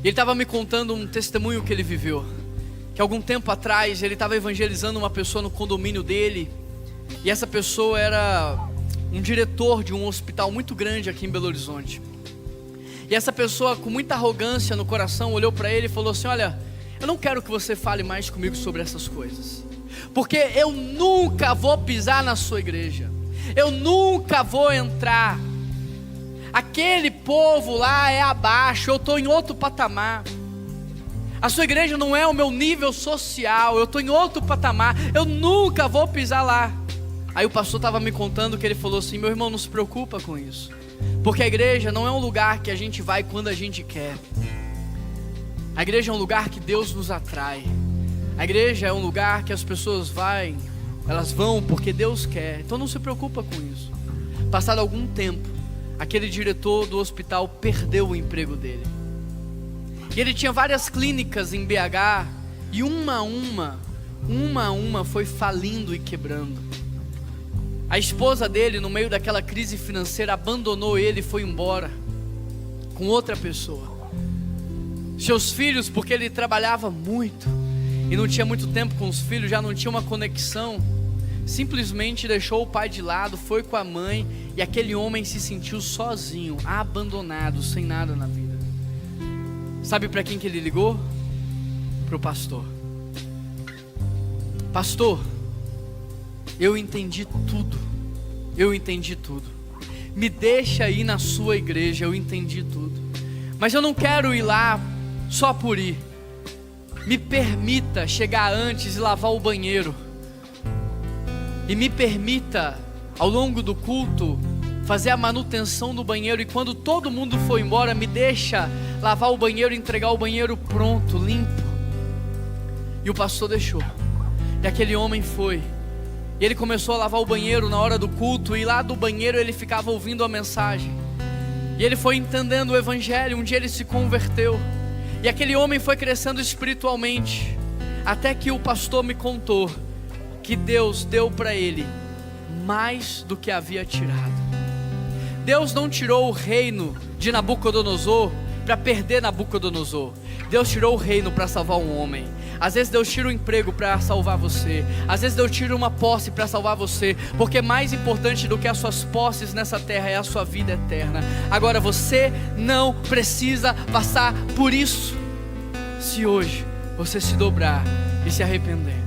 E ele estava me contando um testemunho que ele viveu. Que algum tempo atrás ele estava evangelizando uma pessoa no condomínio dele. E essa pessoa era um diretor de um hospital muito grande aqui em Belo Horizonte. E essa pessoa, com muita arrogância no coração, olhou para ele e falou assim: olha, eu não quero que você fale mais comigo sobre essas coisas, porque eu nunca vou pisar na sua igreja, eu nunca vou entrar. Aquele povo lá é abaixo, eu estou em outro patamar. A sua igreja não é o meu nível social, eu estou em outro patamar, eu nunca vou pisar lá. Aí o pastor estava me contando que ele falou assim: meu irmão, não se preocupa com isso, porque a igreja não é um lugar que a gente vai quando a gente quer. A igreja é um lugar que Deus nos atrai. A igreja é um lugar que as pessoas elas vão porque Deus quer. Então não se preocupa com isso. Passado algum tempo, aquele diretor do hospital perdeu o emprego dele. E ele tinha várias clínicas em BH, e uma a uma foi falindo e quebrando. A esposa dele, no meio daquela crise financeira, abandonou ele e foi embora com outra pessoa. Seus filhos, porque ele trabalhava muito e não tinha muito tempo com os filhos, já não tinha uma conexão, simplesmente deixou o pai de lado, foi com a mãe, e aquele homem se sentiu sozinho, abandonado, sem nada na vida. Sabe para quem que ele ligou? Para o pastor. Pastor, eu entendi tudo. Me deixa ir na sua igreja, eu entendi tudo. Mas eu não quero ir lá só por ir. Me permita chegar antes e lavar o banheiro. E me permita, ao longo do culto, fazer a manutenção do banheiro. E quando todo mundo for embora, me deixa lavar o banheiro e entregar o banheiro pronto, limpo. E o pastor deixou. E aquele homem foi. E ele começou a lavar o banheiro na hora do culto. E lá do banheiro ele ficava ouvindo a mensagem. E ele foi entendendo o evangelho. Um dia ele se converteu. E aquele homem foi crescendo espiritualmente. Até que o pastor me contou que Deus deu para ele mais do que havia tirado. Deus não tirou o reino de Nabucodonosor para perder Nabucodonosor. Deus tirou o reino para salvar um homem. Às vezes Deus tira o emprego para salvar você. Às vezes Deus tira uma posse para salvar você. Porque mais importante do que as suas posses nessa terra é a sua vida eterna. Agora você não precisa passar por isso, se hoje você se dobrar e se arrepender.